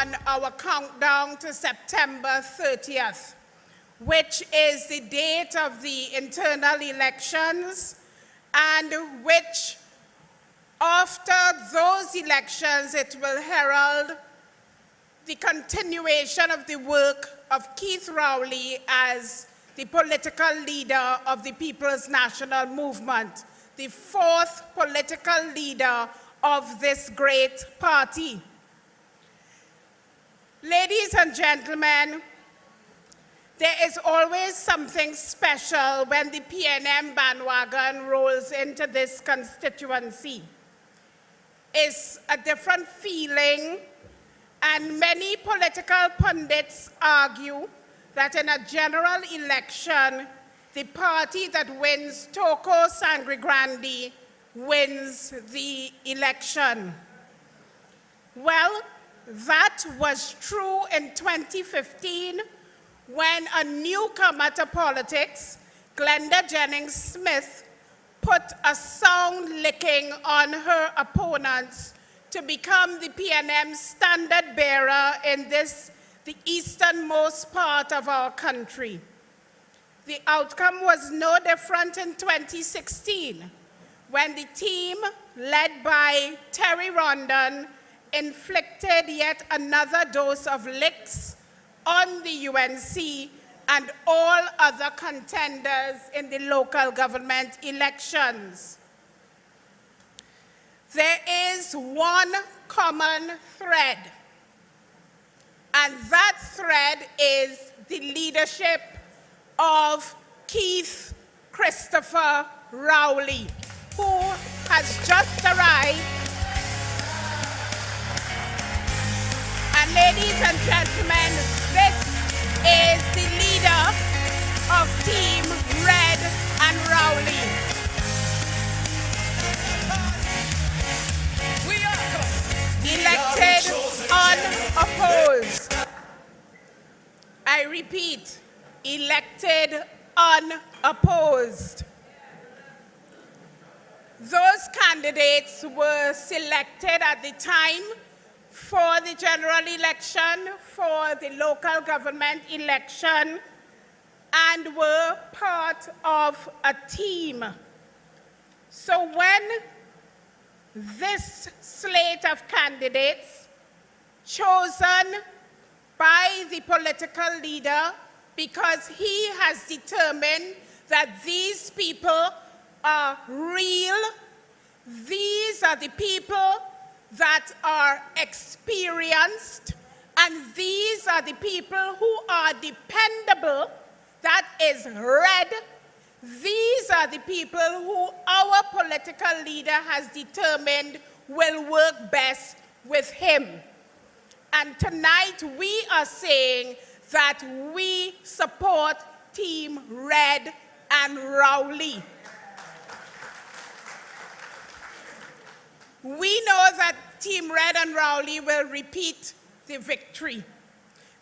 on our countdown to September 30th, which is the date of the internal elections, and which, after those elections, it will herald the continuation of the work of Keith Rowley as the political leader of the People's National Movement, the fourth political leader of this great party. Ladies and gentlemen, there is always something special when the PNM bandwagon rolls into this constituency. It's a different feeling, and many political pundits argue that in a general election, the party that wins Toko Sangre Grande wins the election. Well, that was true in 2015 when a newcomer to politics, Glenda Jennings-Smith, put a sound licking on her opponents to become the PNM standard bearer in the easternmost part of our country. The outcome was no different in 2016, when the team led by Terry Rondon inflicted yet another dose of licks on the UNC and all other contenders in the local government elections. There is one common thread, and that thread is the leadership of Keith Christopher Rowley, who has just arrived. And ladies and gentlemen, this is the leader of Team Red and Rowley. Elected unopposed. I repeat, elected unopposed. Those candidates were selected at the time for the general election, for the local government election, and were part of a team. So when this slate of candidates, chosen by the political leader because he has determined that these people are real, these are the people that are experienced, and these are the people who are dependable, that is red. These are the people who our political leader has determined will work best with him. And tonight we are saying that we support Team Red and Rowley. We know that Team Red and Rowley will repeat the victory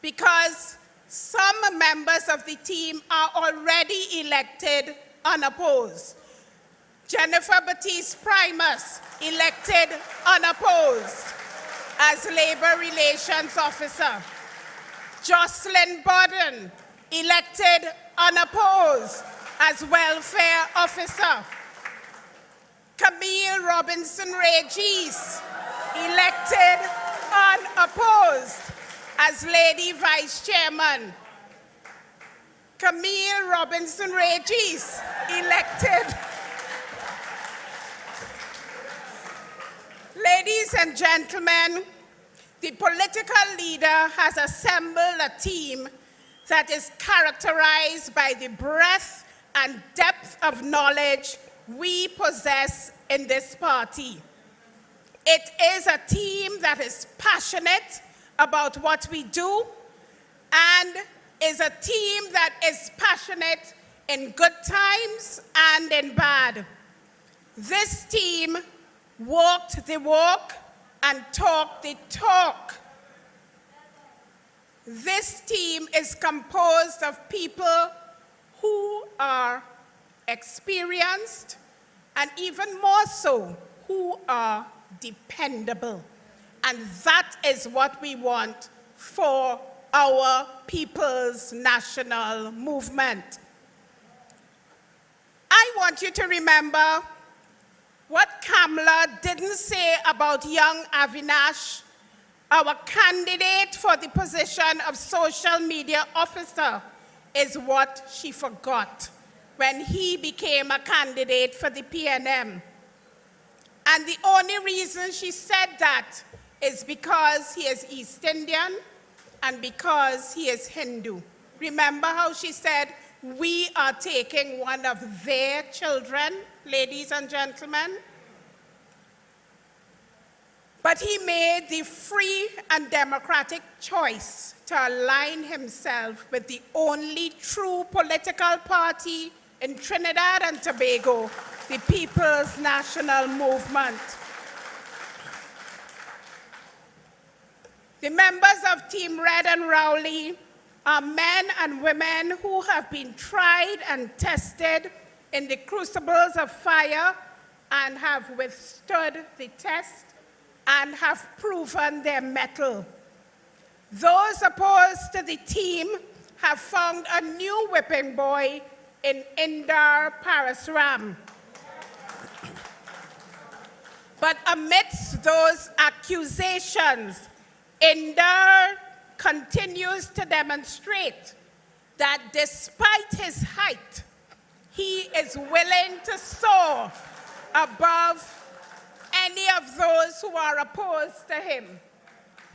because some members of the team are already elected unopposed. Jennifer Batiste Primus, elected unopposed as Labor Relations Officer. Jocelyn Bodden, elected unopposed as Welfare Officer. Camille Robinson-Regis, elected unopposed as Lady Vice Chairman. Camille Robinson-Regis, elected. Ladies and gentlemen, the political leader has assembled a team that is characterized by the breadth and depth of knowledge we possess in this party. It is a team that is passionate about what we do and is a team that is passionate in good times and in bad. This team walked the walk and talked the talk. This team is composed of people who are experienced and even more so, who are dependable. And that is what we want for our People's National Movement. I want you to remember what Kamala didn't say about young Avinash, our candidate for the position of social media officer, is what she forgot when he became a candidate for the PNM. And the only reason she said that is because he is East Indian and because he is Hindu. Remember how she said, we are taking one of their children, ladies and gentlemen? But he made the free and democratic choice to align himself with the only true political party in Trinidad and Tobago, the People's National Movement. The members of Team Red and Rowley are men and women who have been tried and tested in the crucibles of fire and have withstood the test and have proven their mettle. Those opposed to the team have found a new whipping boy in Indar Parasram. But amidst those accusations, Indar continues to demonstrate that despite his height, he is willing to soar above any of those who are opposed to him.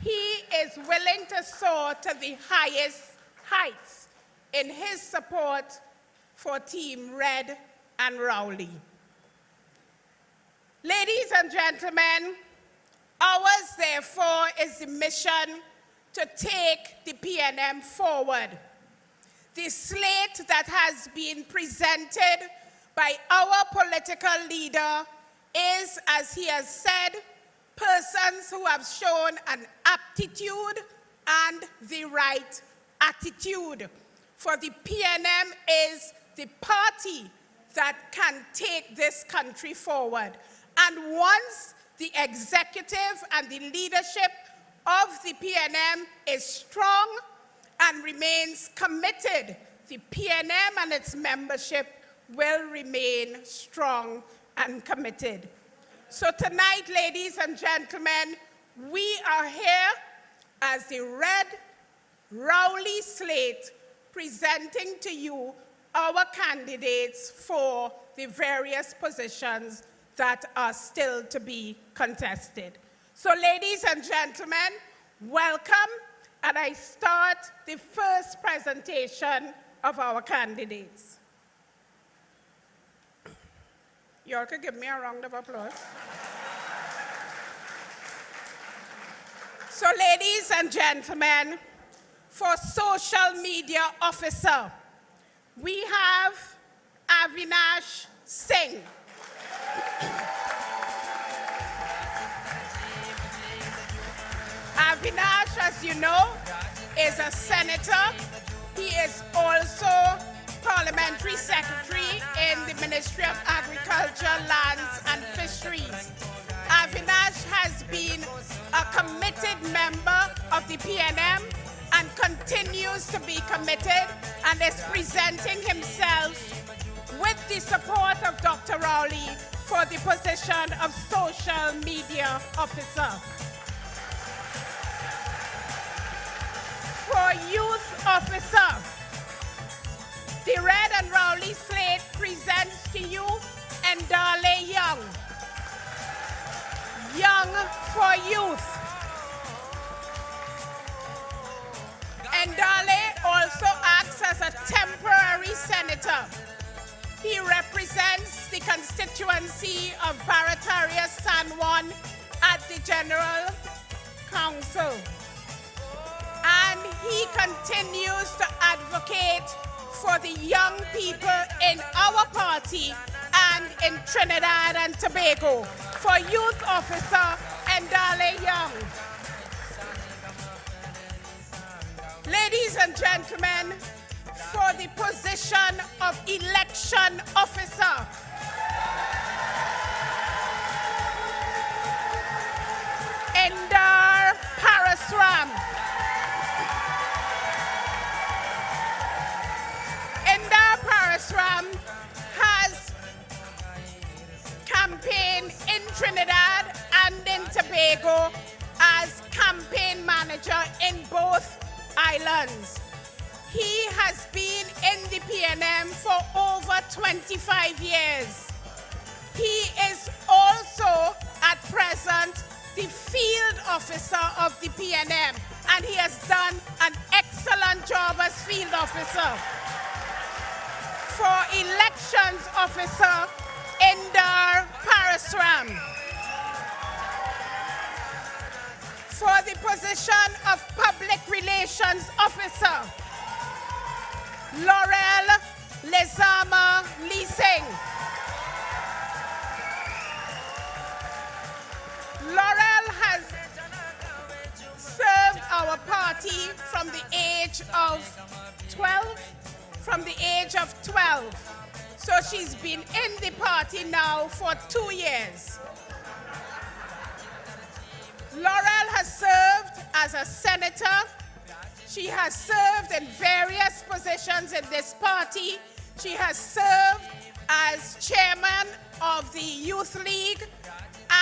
He is willing to soar to the highest heights in his support for Team Red and Rowley. Ladies and gentlemen, ours, therefore, is the mission to take the PNM forward. The slate that has been presented by our political leader is, as he has said, persons who have shown an aptitude and the right attitude. For the PNM is the party that can take this country forward. And once the executive and the leadership of the PNM is strong and remains committed, the PNM and its membership will remain strong and committed. So tonight, ladies and gentlemen, we are here as the Red Rowley slate presenting to you our candidates for the various positions that are still to be contested. So ladies and gentlemen, welcome, and I start the first presentation of our candidates. You all could give me a round of applause. So ladies and gentlemen, for social media officer, we have Avinash Singh. Avinash, as you know, is a senator. He is also parliamentary secretary in the Ministry of Agriculture, Lands and Fisheries. Avinash has been a committed member of the PNM and continues to be committed and is presenting himself with the support of Dr. Rowley for the position of social media officer. For youth officer, the Red and Rowley slate presents to you Ndale Young. Young for youth. Ndale also acts as a temporary senator. He represents the constituency of Barataria San Juan at the General Council. And he continues to advocate for the young people in our party and in Trinidad and Tobago. For youth officer Ndale Young. Ladies and gentlemen, for the position of election officer, Ndale campaign in Trinidad and in Tobago as campaign manager in both islands. He has been in the PNM for over 25 years. He is also, at present, the field officer of the PNM, and he has done an excellent job as field officer. For elections officer in the Parasram. For the position of public relations officer, Laurel Lezama Leasing. Laurel has served our party from the age of 12. So she's been in the party now for 2 years. Laurel has served as a senator. She has served in various positions in this party. She has served as chairman of the Youth League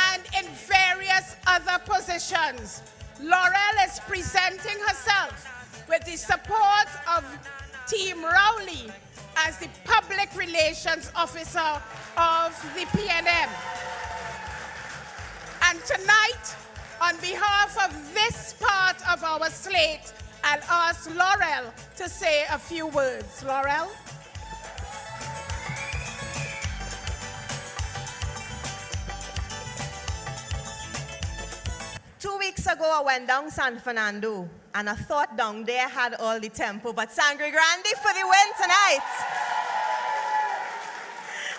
and in various other positions. Laurel is presenting herself with the support of Team Rowley as the public relations officer of the PNM. And tonight, on behalf of this part of our slate, I'll ask Laurel to say a few words. Laurel? Two weeks ago, I went down San Fernando, and I thought down there had all the tempo, but Sangre Grande for the win tonight.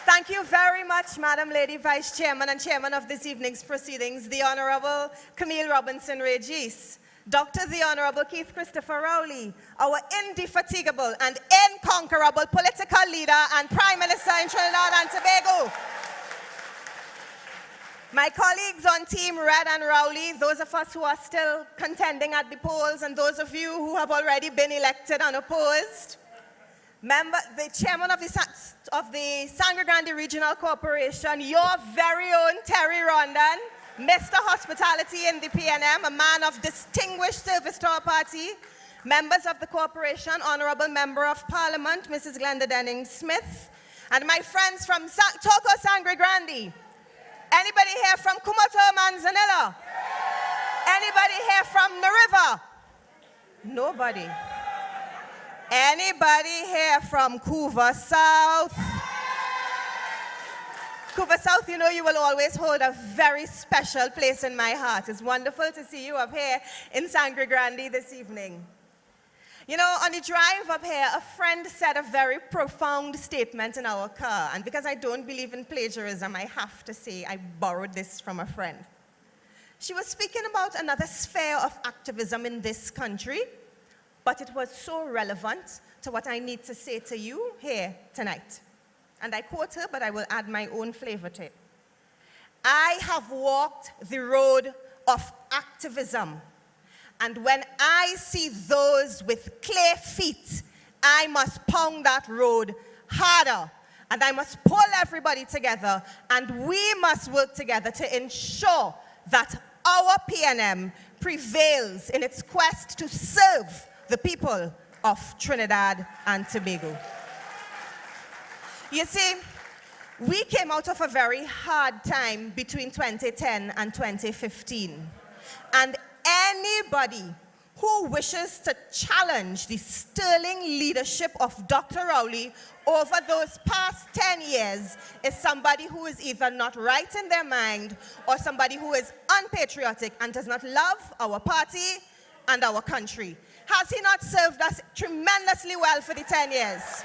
Thank you very much, Madam Lady Vice Chairman and Chairman of this evening's proceedings, the Honorable Camille Robinson Regis, Dr. the Honorable Keith Christopher Rowley, our indefatigable and incomparable political leader and Prime Minister in Trinidad and Tobago. My colleagues on Team Red and Rowley, those of us who are still contending at the polls, and those of you who have already been elected unopposed, the chairman of the Sangre Grande Regional Corporation, your very own Terry Rondon, Mr. Hospitality in the PNM, a man of distinguished service to our party, members of the corporation, Honorable Member of Parliament, Mrs. Glenda Denning-Smith, and my friends from Toco Sangre Grande. Anybody here from Kumoto, Manzanilla? Anybody here from the river? Nobody. Anybody here from Couva South? Couva South, you know you will always hold a very special place in my heart. It's wonderful to see you up here in Sangre Grande this evening. You know, on the drive up here, a friend said a very profound statement in our car, and because I don't believe in plagiarism, I have to say I borrowed this from a friend. She was speaking about another sphere of activism in this country, but it was so relevant to what I need to say to you here tonight. And I quote her, but I will add my own flavor to it. I have walked the road of activism, and when I see those with clay feet, I must pound that road harder, and I must pull everybody together, and we must work together to ensure that our PNM prevails in its quest to serve the people of Trinidad and Tobago. You see, we came out of a very hard time between 2010 and 2015, and anybody who wishes to challenge the sterling leadership of Dr. Rowley over those past 10 years is somebody who is either not right in their mind or somebody who is unpatriotic and does not love our party and our country. Has he not served us tremendously well for the 10 years?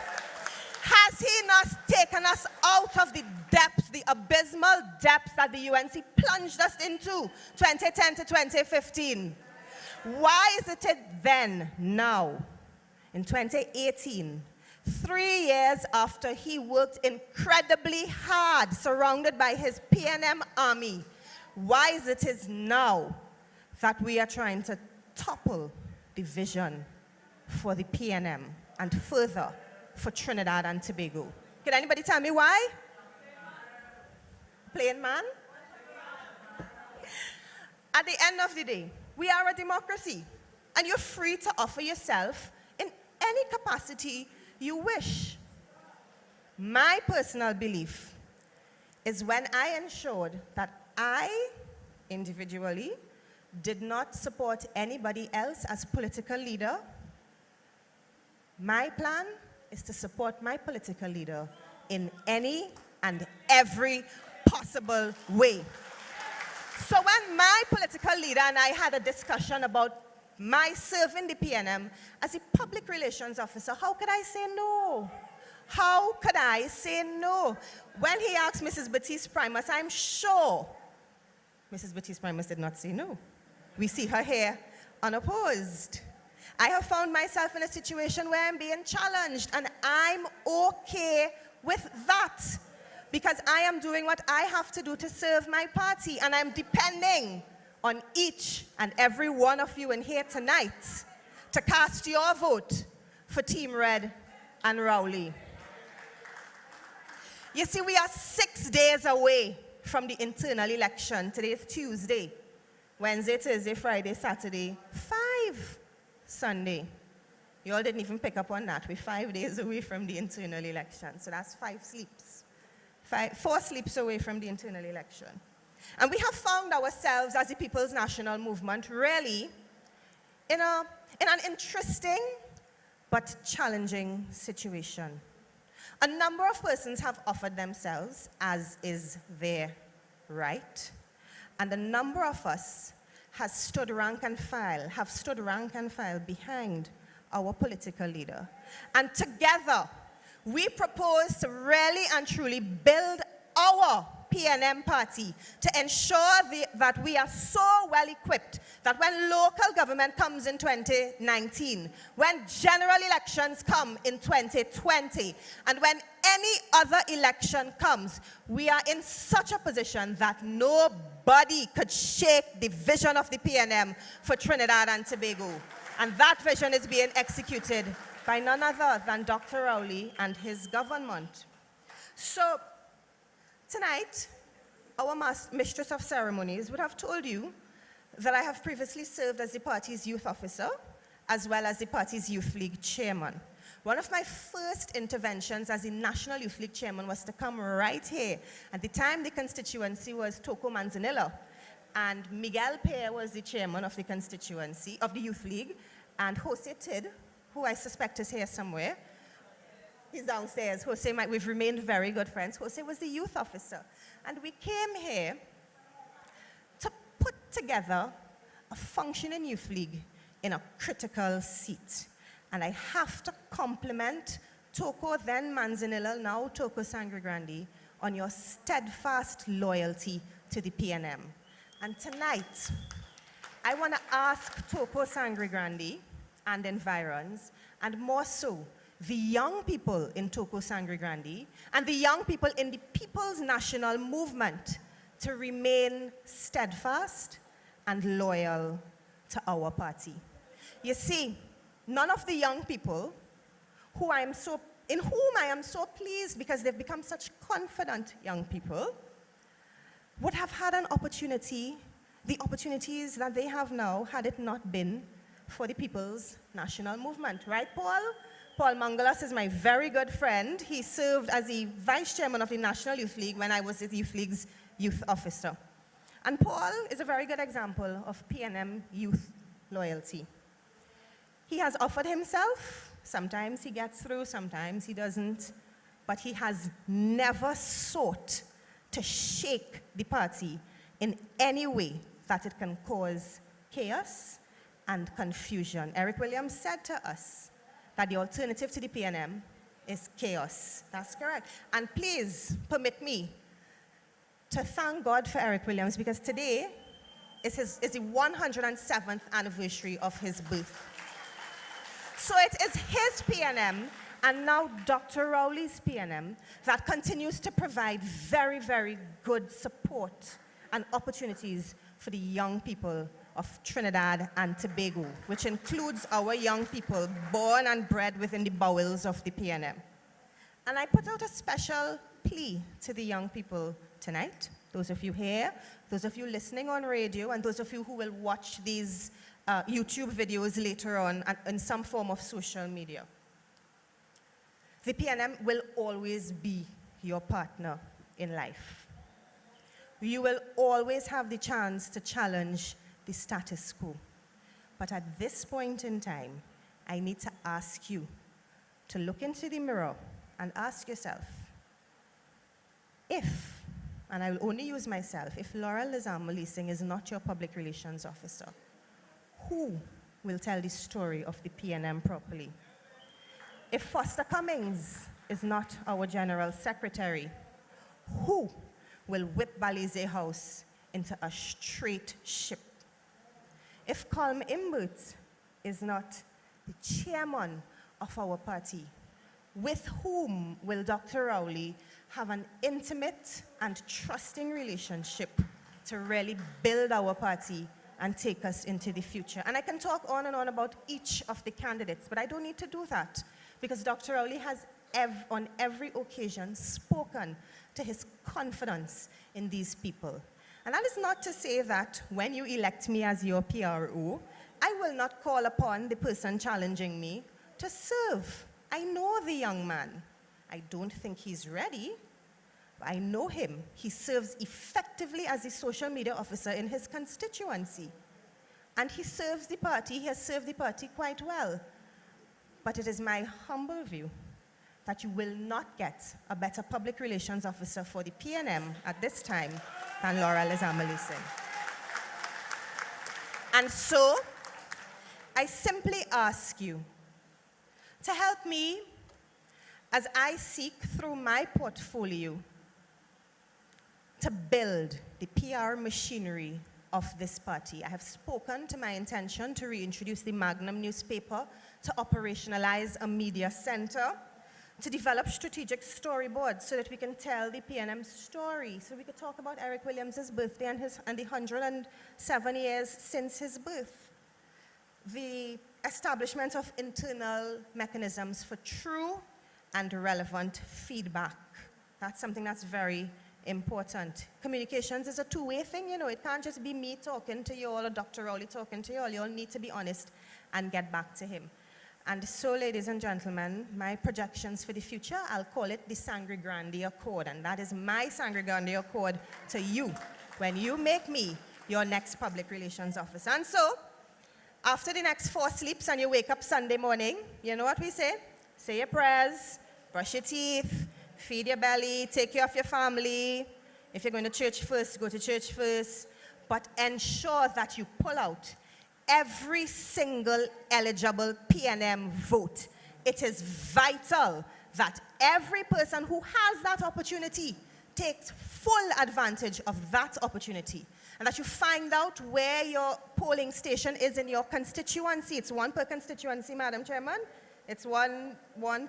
Has he not taken us out of the depths, the abysmal depths that the UNC plunged us into 2010 to 2015? Why is it then, now, in 2018, 3 years after he worked incredibly hard, surrounded by his PNM army, why is it now that we are trying to topple the vision for the PNM and further for Trinidad and Tobago? Can anybody tell me why? plain man? At the end of the day, we are a democracy, and you're free to offer yourself in any capacity you wish. My personal belief is when I ensured that I, individually, did not support anybody else as political leader, my plan is to support my political leader in any and every possible way. So when my political leader and I had a discussion about my serving the PNM as a public relations officer, how could I say no? How could I say no? When he asked Mrs. Batiste Primus, I'm sure Mrs. Batiste Primus did not say no. We see her here unopposed. I have found myself in a situation where I'm being challenged, and I'm okay with that because I am doing what I have to do to serve my party, and I'm depending on each and every one of you in here tonight to cast your vote for Team Red and Rowley. You see, we are 6 days away from the internal election. Today is Tuesday, Wednesday, Thursday, Friday, Saturday, 5 Sunday. You all didn't even pick up on that. We're 5 days away from the internal election. So that's 5 sleeps. 4 sleeps away from the internal election. And we have found ourselves as the People's National Movement really in an interesting but challenging situation. A number of persons have offered themselves, as is their right, and a number of us have stood rank and file behind our political leader. And together, we propose to really and truly build our PNM party to ensure that we are so well equipped that when local government comes in 2019, when general elections come in 2020, and when any other election comes, we are in such a position that nobody could shake the vision of the PNM for Trinidad and Tobago. And that vision is being executed by none other than Dr. Rowley and his government. So, tonight, our mistress of ceremonies would have told you that I have previously served as the party's youth officer, as well as the party's youth league chairman. One of my first interventions as the National Youth League chairman was to come right here. At the time, the constituency was Toko Manzanilla, and Miguel Pear was the chairman of the constituency, of the youth league, and Jose Tid, who I suspect is here somewhere. He's downstairs. We've remained very good friends. Jose was the youth officer. And we came here to put together a functioning youth league in a critical seat. And I have to compliment Toko, then Manzanilla, now Toko Sangre Grande, on your steadfast loyalty to the PNM. And tonight, I want to ask Toko Sangre Grande and environs, and more so, the young people in Toko Sangre Grande and the young people in the People's National Movement to remain steadfast and loyal to our party. You see, none of the young people in whom I am so pleased because they've become such confident young people would have had an opportunity, the opportunities that they have now had it not been for the People's National Movement. Right, Paul? Paul Mangalas is my very good friend. He served as the vice chairman of the National Youth League when I was the Youth League's youth officer. And Paul is a very good example of PNM youth loyalty. He has offered himself. Sometimes he gets through, sometimes he doesn't. But he has never sought to shake the party in any way that it can cause chaos and confusion. Eric Williams said to us that the alternative to the PNM is chaos. That's correct. And please permit me to thank God for Eric Williams because today is the 107th anniversary of his birth. So it is his PNM and now Dr. Rowley's PNM that continues to provide very, very good support and opportunities for the young people of Trinidad and Tobago, which includes our young people born and bred within the bowels of the PNM. And I put out a special plea to the young people tonight, those of you here, those of you listening on radio, and those of you who will watch these YouTube videos later on in some form of social media. The PNM will always be your partner in life. You will always have the chance to challenge the status quo. But at this point in time, I need to ask you to look into the mirror and ask yourself, if, and I will only use myself, if Laura Lizama-Leasing is not your public relations officer, who will tell the story of the PNM properly? If Foster Cummings is not our general secretary, who will whip Balize House into a straight ship? If Colm Imbert is not the chairman of our party, with whom will Dr. Rowley have an intimate and trusting relationship to really build our party and take us into the future? And I can talk on and on about each of the candidates, but I don't need to do that because Dr. Rowley has on every occasion spoken to his confidence in these people. And that is not to say that when you elect me as your PRO, I will not call upon the person challenging me to serve. I know the young man. I don't think he's ready, but I know him. He serves effectively as a social media officer in his constituency. And he serves the party, he has served the party quite well. But it is my humble view that you will not get a better public relations officer for the PNM at this time than Laura Lizama-Leasing. And so, I simply ask you to help me as I seek through my portfolio to build the PR machinery of this party. I have spoken to my intention to reintroduce the Magnum newspaper, to operationalize a media center, to develop strategic storyboards so that we can tell the PNM story, so we could talk about Eric Williams' birthday and the 107 years since his birth. The establishment of internal mechanisms for true and relevant feedback. That's something that's very important. Communications is a two-way thing, you know. It can't just be me talking to you all or Dr. Rowley talking to you all. You all need to be honest and get back to him. And so, ladies and gentlemen, my projections for the future, I'll call it the Sangre Grande Accord. And that is my Sangre Grande Accord to you when you make me your next public relations officer. And so, after the next 4 sleeps and you wake up Sunday morning, you know what we say? Say your prayers, brush your teeth, feed your belly, take care of your family. If you're going to church first, go to church first. But ensure that you pull out every single eligible PNM vote. It is vital that every person who has that opportunity takes full advantage of that opportunity, and that you find out where your polling station is in your constituency. It's one per constituency, Madam Chairman. It's one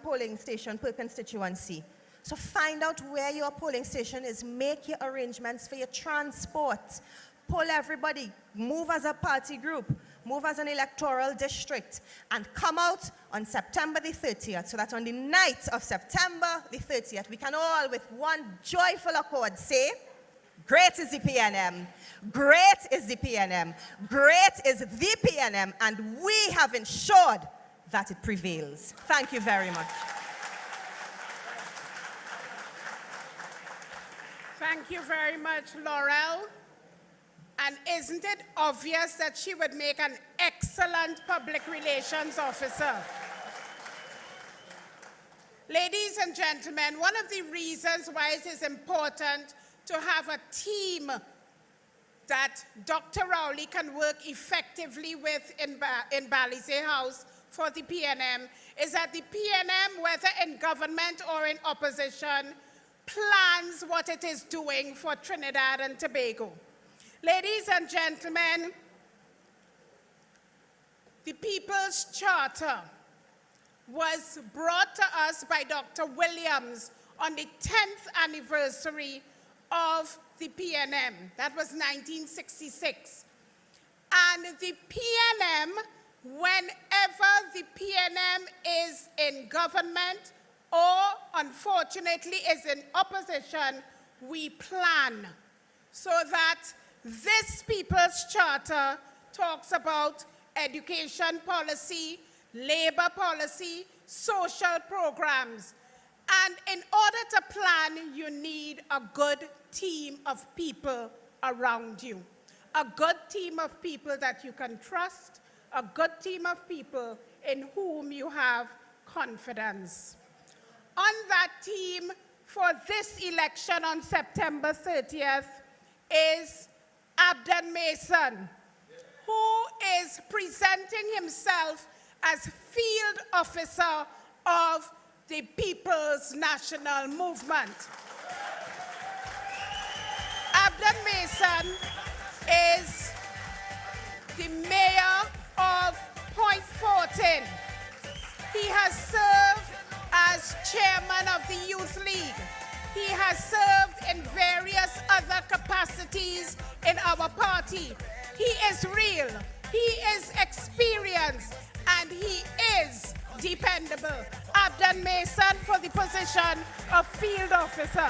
polling station per constituency. So find out where your polling station is, make your arrangements for your transport, pull everybody, move as a party group, move as an electoral district, and come out on September the 30th, so that on the night of September the 30th, we can all with one joyful accord say, great is the PNM, great is the PNM, great is the PNM, and we have ensured that it prevails. Thank you very much. Thank you very much, Laurel. And isn't it obvious that she would make an excellent public relations officer? Ladies and gentlemen, one of the reasons why it is important to have a team that Dr. Rowley can work effectively with in Balize House for the PNM is that the PNM, whether in government or in opposition, plans what it is doing for Trinidad and Tobago. Ladies and gentlemen, the People's Charter was brought to us by Dr. Williams on the 10th anniversary of the PNM. That was 1966. And the PNM, whenever the PNM is in government or unfortunately is in opposition, we plan. So that this People's Charter talks about education policy, labor policy, social programs. And in order to plan, you need a good team of people around you. A good team of people that you can trust, a good team of people in whom you have confidence. On that team for this election on September 30th is Abden Mason, who is presenting himself as field officer of the People's National Movement. Abden Mason is the mayor of Point Fortin. He has served as chairman of the Youth League. He has served in various other capacities in our party. He is real, he is experienced, and he is dependable. Abden Mason for the position of field officer.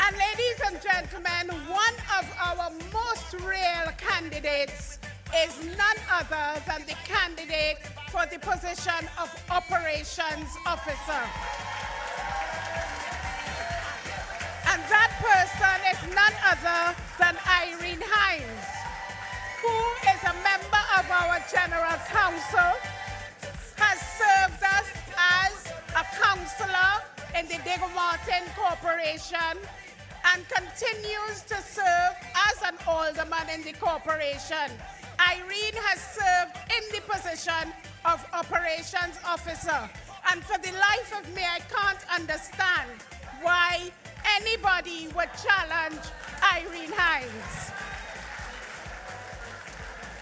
And ladies and gentlemen, one of our most real candidates is none other than the candidate for the position of operations officer. And that person is none other than Irene Hines, who is a member of our General Council, has served us as a councillor in the Diego Martin Corporation, and continues to serve as an alderman in the corporation. Irene has served in the position of operations officer. And for the life of me, I can't understand why anybody would challenge Irene Hines.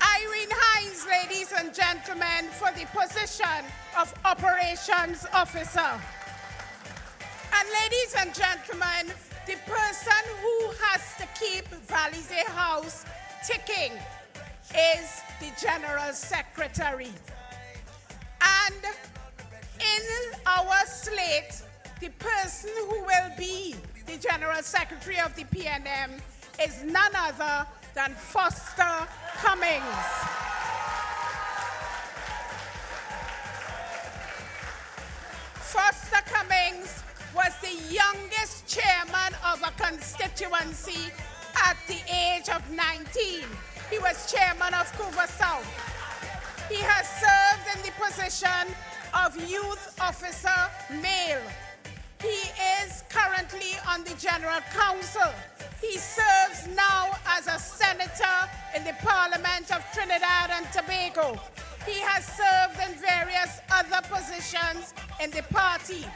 Irene Hines, ladies and gentlemen, for the position of operations officer. And ladies and gentlemen, the person who has to keep Valize House ticking is the General Secretary. And in our slate, the person who will be the General Secretary of the PNM is none other than Foster Cummings. Foster Cummings was the youngest chairman of a constituency at the age of 19. He was chairman of Couva South. He has served in the position of youth officer male. He is currently on the General Council. He serves now as a senator in the Parliament of Trinidad and Tobago. He has served in various other positions in the party.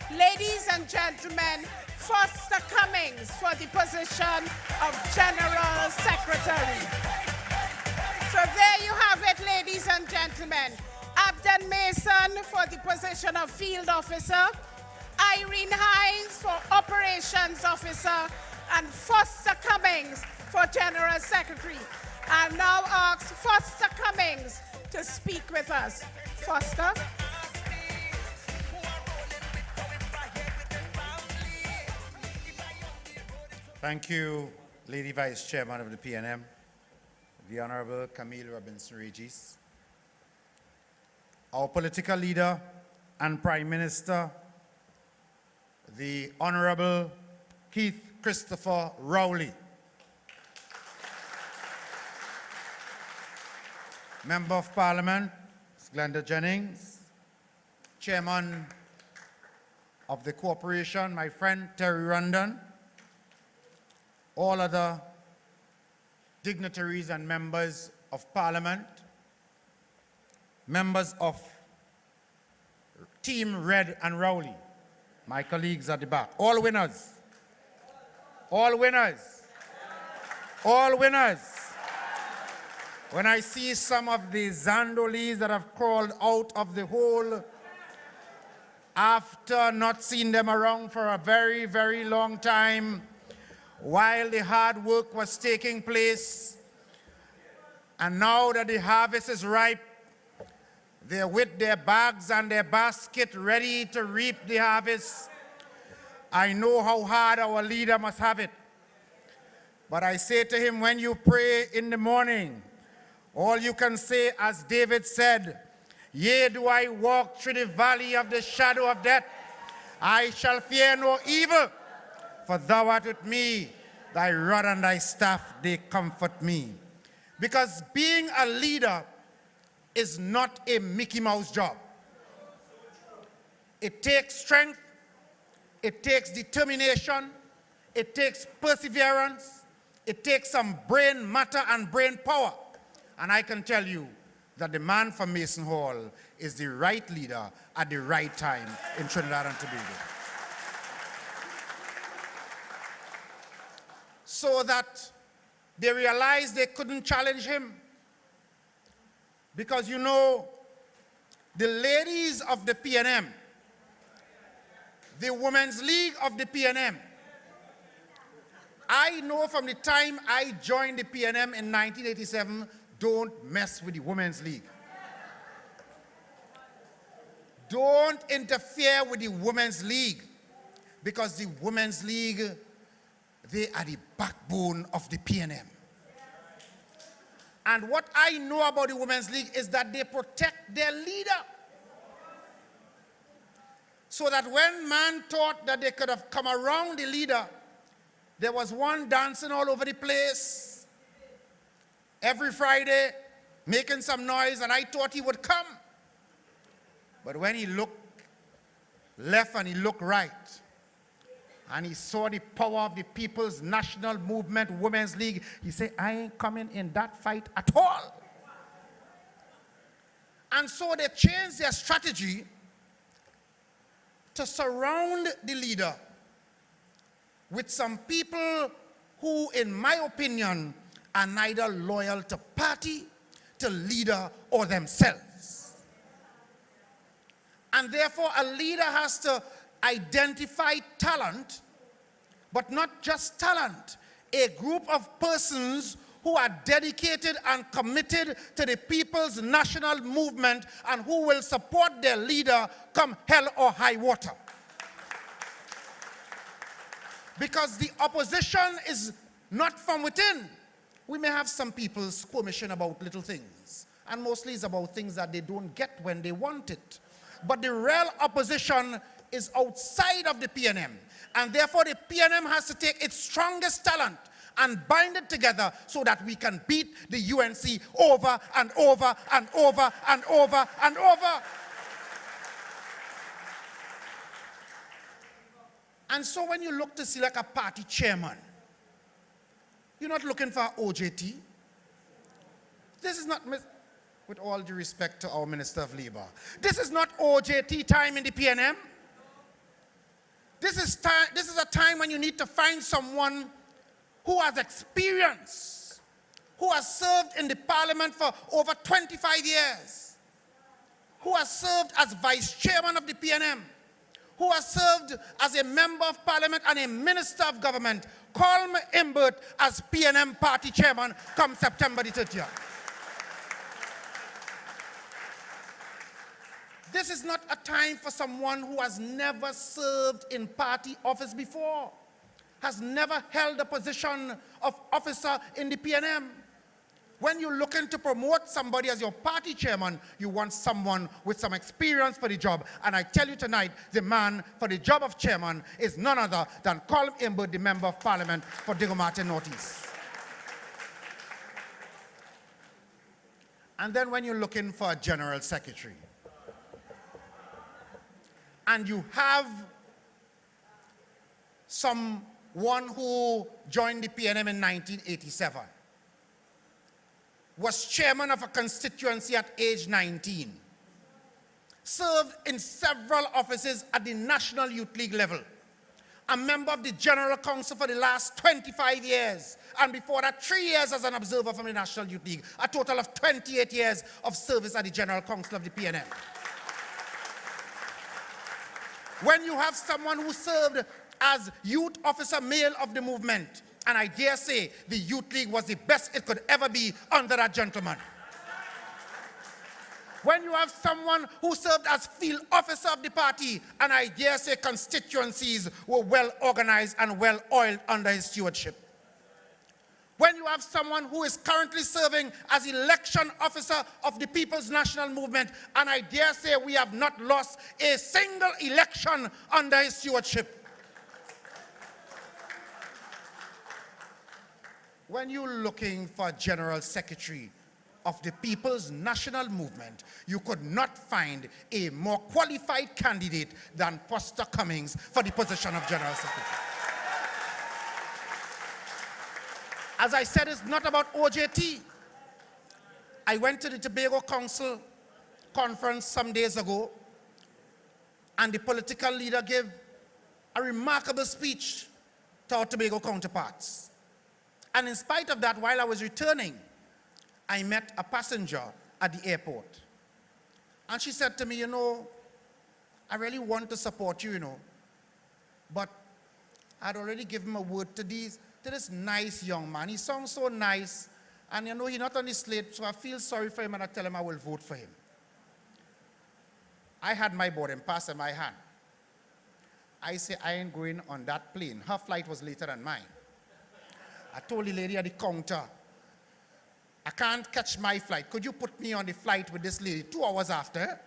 Ladies and gentlemen, Foster Cummings for the position of General Secretary. So there you have it, ladies and gentlemen. Abden Mason for the position of field officer, Irene Hines for operations officer, and Foster Cummings for General Secretary. I'll now ask Foster Cummings to speak with us. Foster. Thank you, Lady Vice Chairman of the PNM, the Honorable Camille Robinson-Regis, our political leader and Prime Minister, the Honorable Keith Christopher Rowley, Member of Parliament, Glenda Jennings, Chairman of the Corporation, my friend Terry Rondon, all other dignitaries and members of Parliament, members of Team Red and Rowley, my colleagues at the back, all winners, all winners, all winners. When I see some of the Zandolis that have crawled out of the hole after not seeing them around for a very, very long time, while the hard work was taking place, and now that the harvest is ripe, They're with their bags and their basket ready to reap the harvest. I know how hard our leader must have it. But I say to him, when you pray in the morning, all you can say, as David said, yea, do I walk through the valley of the shadow of death, I shall fear no evil, for thou art with me, thy rod and thy staff, they comfort me. Because being a leader is not a Mickey Mouse job. It takes strength, it takes determination, it takes perseverance, it takes some brain matter and brain power. And I can tell you that the man from Mason Hall is the right leader at the right time in Trinidad and Tobago. So that they realized they couldn't challenge him. Because you know, the ladies of the PNM, the Women's League of the PNM, I know from the time I joined the PNM in 1987, don't mess with the Women's League. Don't interfere with the Women's League, because the Women's League, they are the backbone of the PNM. And what I know about the Women's League is that they protect their leader. So that when man thought that they could have come around the leader, there was one dancing all over the place every Friday, making some noise, and I thought he would come. But when he looked left and he looked right, and he saw the power of the People's National Movement Women's League, he said, I ain't coming in that fight at all. And so they changed their strategy to surround the leader with some people who, in my opinion, are neither loyal to party, to leader, or themselves. And therefore, a leader has to identify talent, but not just talent, a group of persons who are dedicated and committed to the people's national movement and who will support their leader come hell or high water. Because the opposition is not from within. We may have some people squirmishing about little things, and mostly it's about things that they don't get when they want it. But the real opposition is outside of the PNM, and therefore the PNM has to take its strongest talent and bind it together so that we can beat the UNC over and over and over and over and over. And so when you look to select a party chairman, you're not looking for OJT. This is not, with all due respect to our Minister of Labor, this is not OJT time in the PNM. This is a time when you need to find someone who has experience, who has served in the parliament for over 25 years, who has served as vice chairman of the PNM, who has served as a member of parliament and a minister of government. Call me Imbert as PNM party chairman come September the 30th. This is not a time for someone who has never served in party office before, has never held a position of officer in the PNM. When you're looking to promote somebody as your party chairman, you want someone with some experience for the job. And I tell you tonight, the man for the job of chairman is none other than Colm Imbert, the member of parliament for Diego Martin Northeast. And then when you're looking for a general secretary, and you have someone who joined the PNM in 1987, was chairman of a constituency at age 19, served in several offices at the National Youth League level, a member of the General Council for the last 25 years, and before that 3 years as an observer from the National Youth League, a total of 28 years of service at the General Council of the PNM. When you have someone who served as youth officer male of the movement, and I dare say the Youth League was the best it could ever be under that gentleman. When you have someone who served as field officer of the party, and I dare say constituencies were well organized and well oiled under his stewardship. When you have someone who is currently serving as election officer of the People's National Movement, and I dare say we have not lost a single election under his stewardship. When you're looking for a general secretary of the People's National Movement, you could not find a more qualified candidate than Foster Cummings for the position of General Secretary. As I said, it's not about OJT. I went to the Tobago Council conference some days ago, and the political leader gave a remarkable speech to our Tobago counterparts. And in spite of that, while I was returning, I met a passenger at the airport. And she said to me, you know, I really want to support you, you know, but I'd already given a word to this nice young man. He sounds so nice, and you know, he's not on the slate, so I feel sorry for him, and I tell him I will vote for him. I had my boarding pass in my hand. I say, I ain't going on that plane. Her flight was later than mine. I told the lady at the counter, I can't catch my flight. Could you put me on the flight with this lady 2 hours after?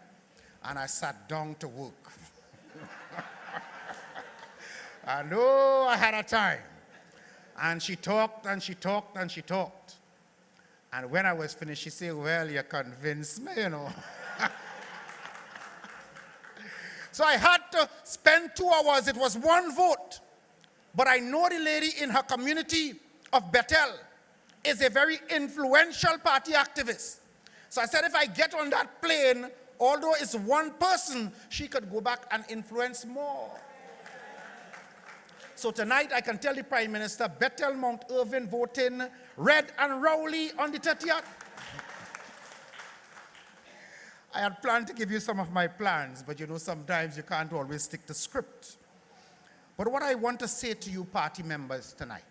And I sat down to work. I know I had a time. And she talked and she talked and she talked. And when I was finished, she said, well, you convinced me, you know. So I had to spend 2 hours. It was one vote. But I know the lady in her community of Bethel is a very influential party activist. So I said, if I get on that plane, although it's one person, she could go back and influence more. So tonight, I can tell the Prime Minister, Bethel, Mount Irving voting red and Rowley on the 30th. I had planned to give you some of my plans, but you know, sometimes you can't always stick to script. But what I want to say to you party members tonight,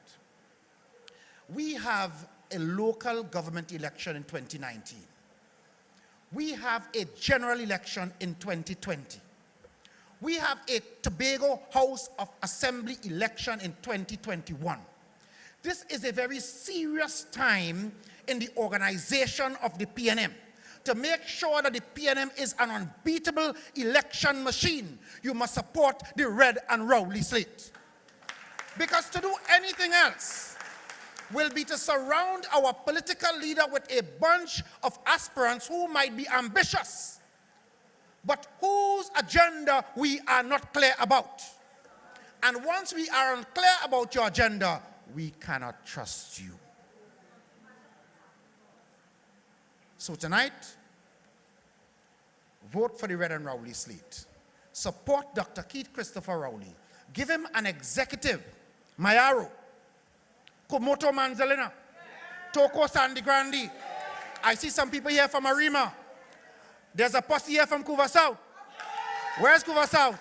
we have a local government election in 2019. We have a general election in 2020. We have a Tobago House of Assembly election in 2021. This is a very serious time in the organization of the PNM. To make sure that the PNM is an unbeatable election machine, you must support the red and Rowley slate. Because to do anything else will be to surround our political leader with a bunch of aspirants who might be ambitious, but whose agenda we are not clear about. And once we are unclear about your agenda, we cannot trust you. So tonight, vote for the red and Rowley slate. Support Dr. Keith Christopher Rowley. Give him an executive, Mayaro, Komoto Manzalina, Toko Sangre Grande. I see some people here from Arima. There's a posse here from Couva South. Where's Couva South?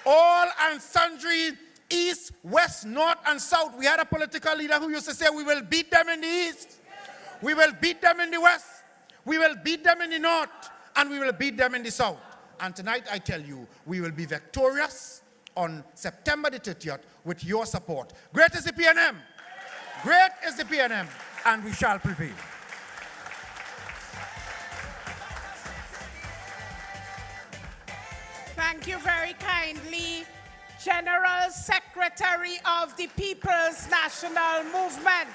All and sundry, east, west, north, and south. We had a political leader who used to say, we will beat them in the east, we will beat them in the west, we will beat them in the north, and we will beat them in the south. And tonight I tell you, we will be victorious on September the 30th with your support. Great is the PNM. Great is the PNM, and we shall prevail. Thank you very kindly, General Secretary of the People's National Movement.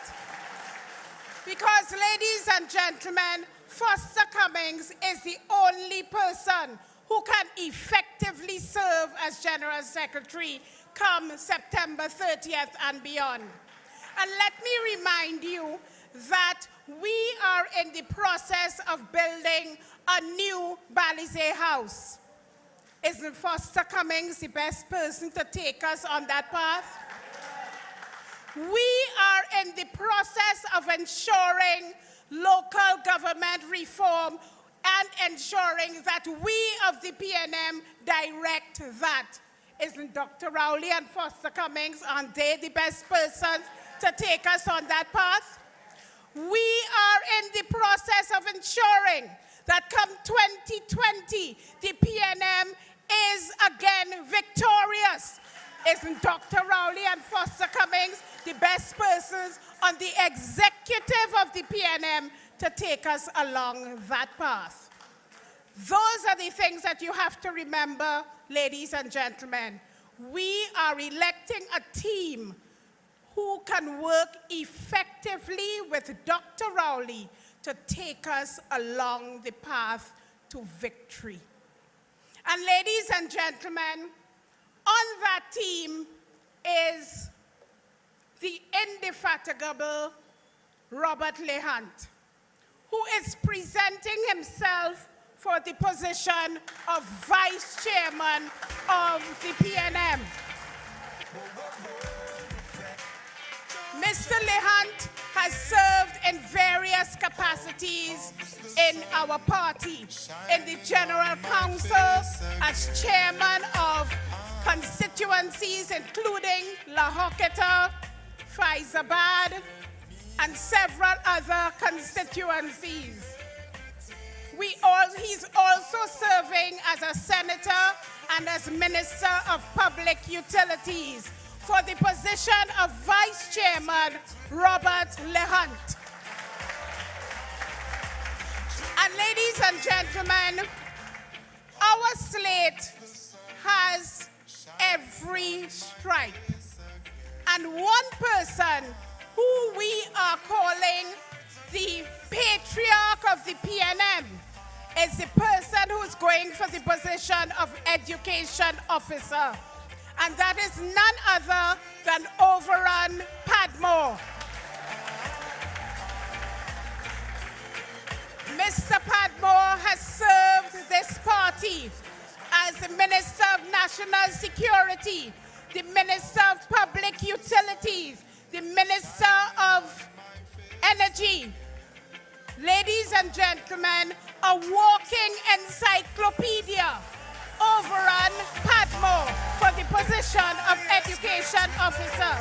Because, ladies and gentlemen, Foster Cummings is the only person who can effectively serve as General Secretary come September 30th and beyond. And let me remind you that we are in the process of building a new Balizé house. Isn't Foster Cummings the best person to take us on that path? We are in the process of ensuring local government reform and ensuring that we of the PNM direct that. Isn't Dr. Rowley and Foster Cummings, aren't they the best persons to take us on that path? We are in the process of ensuring that come 2020, the PNM is again victorious. Isn't Dr. Rowley and Foster Cummings the best persons on the executive of the PNM to take us along that path? Those are the things that you have to remember, ladies and gentlemen. We are electing a team who can work effectively with Dr. Rowley to take us along the path to victory. And ladies and gentlemen, on that team is the indefatigable Robert Lehunt, who is presenting himself for the position of Vice Chairman of the PNM. Mr. Lehunt has served in various capacities in our party, in the General Council, as chairman of constituencies including La Hoqueta, Faizabad, and several other constituencies. He's also serving as a senator and as Minister of Public Utilities for the position of Vice Chairman Robert Lehunt. And ladies and gentlemen, our slate has every stripe. And one person who we are calling the patriarch of the PNM is the person who's going for the position of education officer. And that is none other than Overrun Padmore. Mr. Padmore has served this party as the Minister of National Security, the Minister of Public Utilities, the Minister of Energy. Ladies and gentlemen, a walking encyclopedia, Overrun Padmore for the position of Education Officer.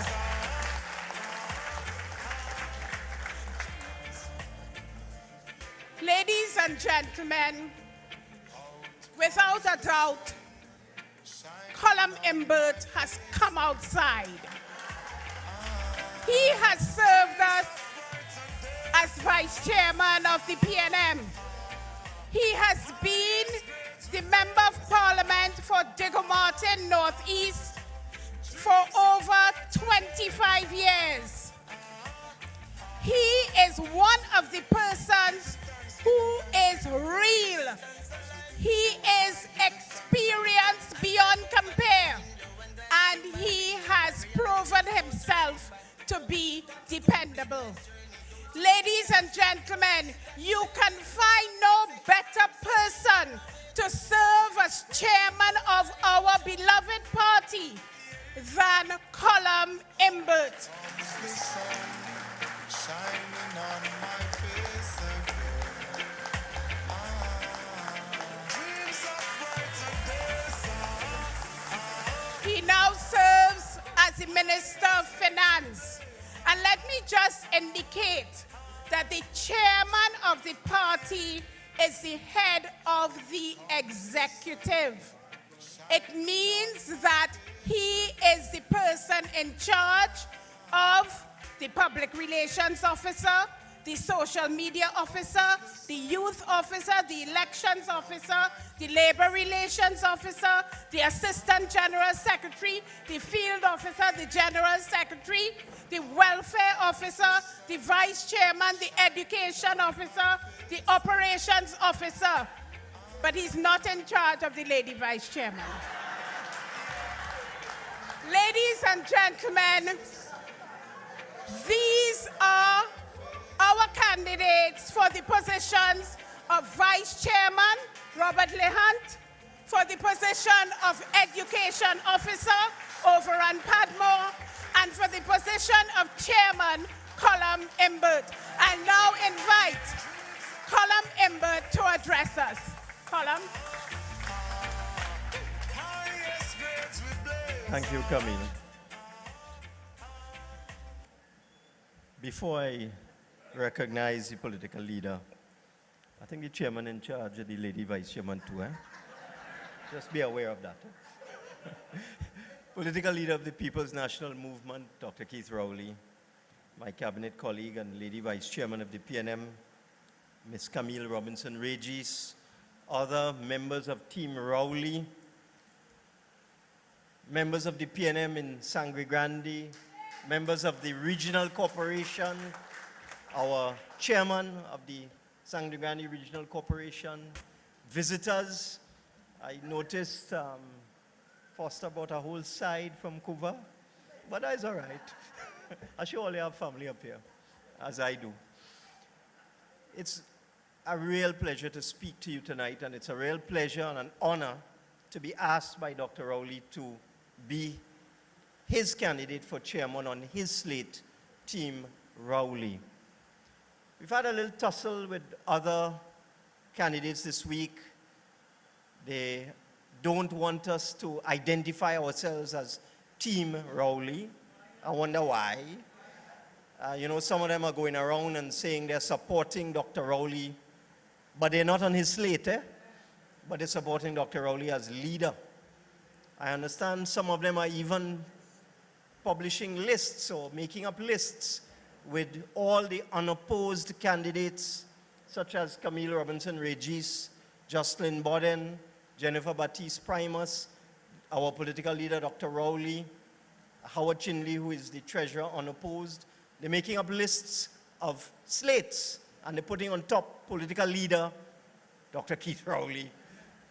Ladies and gentlemen, without a doubt, Colum Imbert has come outside. He has served us as Vice Chairman of the PNM. He has been the Member of Parliament for Diego Martin Northeast for over 25 years. He is one of the persons who is real. He is experienced beyond compare, and he has proven himself to be dependable. Ladies and gentlemen, you can find no better person to serve as chairman of our beloved party than Colum Imbert. He now serves as the Minister of Finance. And let me just indicate that the chairman of the party is the head of the executive. It means that he is the person in charge of the public relations officer, the social media officer, the youth officer, the elections officer, the labor relations officer, the assistant general secretary, the field officer, the general secretary, the welfare officer, the vice chairman, the education officer, the operations officer. But he's not in charge of the lady vice chairman. Ladies and gentlemen, these are our candidates for the positions of Vice Chairman, Robert Lehunt, for the position of Education Officer, Overrun Padmore, and for the position of Chairman, Colum Imbert. I now invite Colum Imbert to address us. Colum. Thank you, Camille. Before I recognize the political leader I think the chairman in charge of the lady vice chairman too, eh? Just be aware of that. Political leader of the People's National Movement, Dr. Keith Rowley, my cabinet colleague and lady vice chairman of the PNM, Ms. Camille Robinson Regis, other members of Team Rowley, members of the PNM in Sangre Grande, members of the regional corporation, our chairman of the Sangre Grande Regional Corporation, visitors. I noticed Foster brought a whole side from Cuba, but that's all right. I'm sure all you have family up here, as I do. It's a real pleasure to speak to you tonight, and it's a real pleasure and an honor to be asked by Dr. Rowley to be his candidate for chairman on his slate, Team Rowley. We've had a little tussle with other candidates this week. They don't want us to identify ourselves as Team Rowley. I wonder why. You know, some of them are going around and saying they're supporting Dr. Rowley, but they're not on his slate, eh? But they're supporting Dr. Rowley as leader. I understand some of them are even publishing lists or making up lists with all the unopposed candidates, such as Camille Robinson Regis, Jocelyn Bodden, Jennifer Baptiste Primus, our political leader, Dr. Rowley, Howard Chinley, who is the treasurer, unopposed. They're making up lists of slates, and they're putting on top political leader, Dr. Keith Rowley,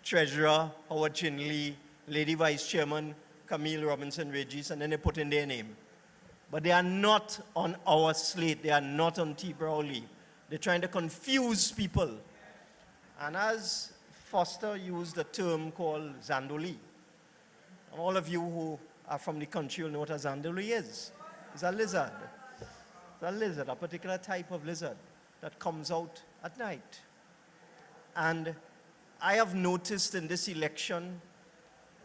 treasurer, Howard Chinley, lady vice chairman, Camille Robinson Regis, and then they put in their name. But they are not on our slate. They are not on Team Rowley. They're trying to confuse people. And as Foster used a term called Zandoli, and all of you who are from the country will know what a Zandoli is. It's a lizard. It's a lizard, a particular type of lizard that comes out at night. And I have noticed in this election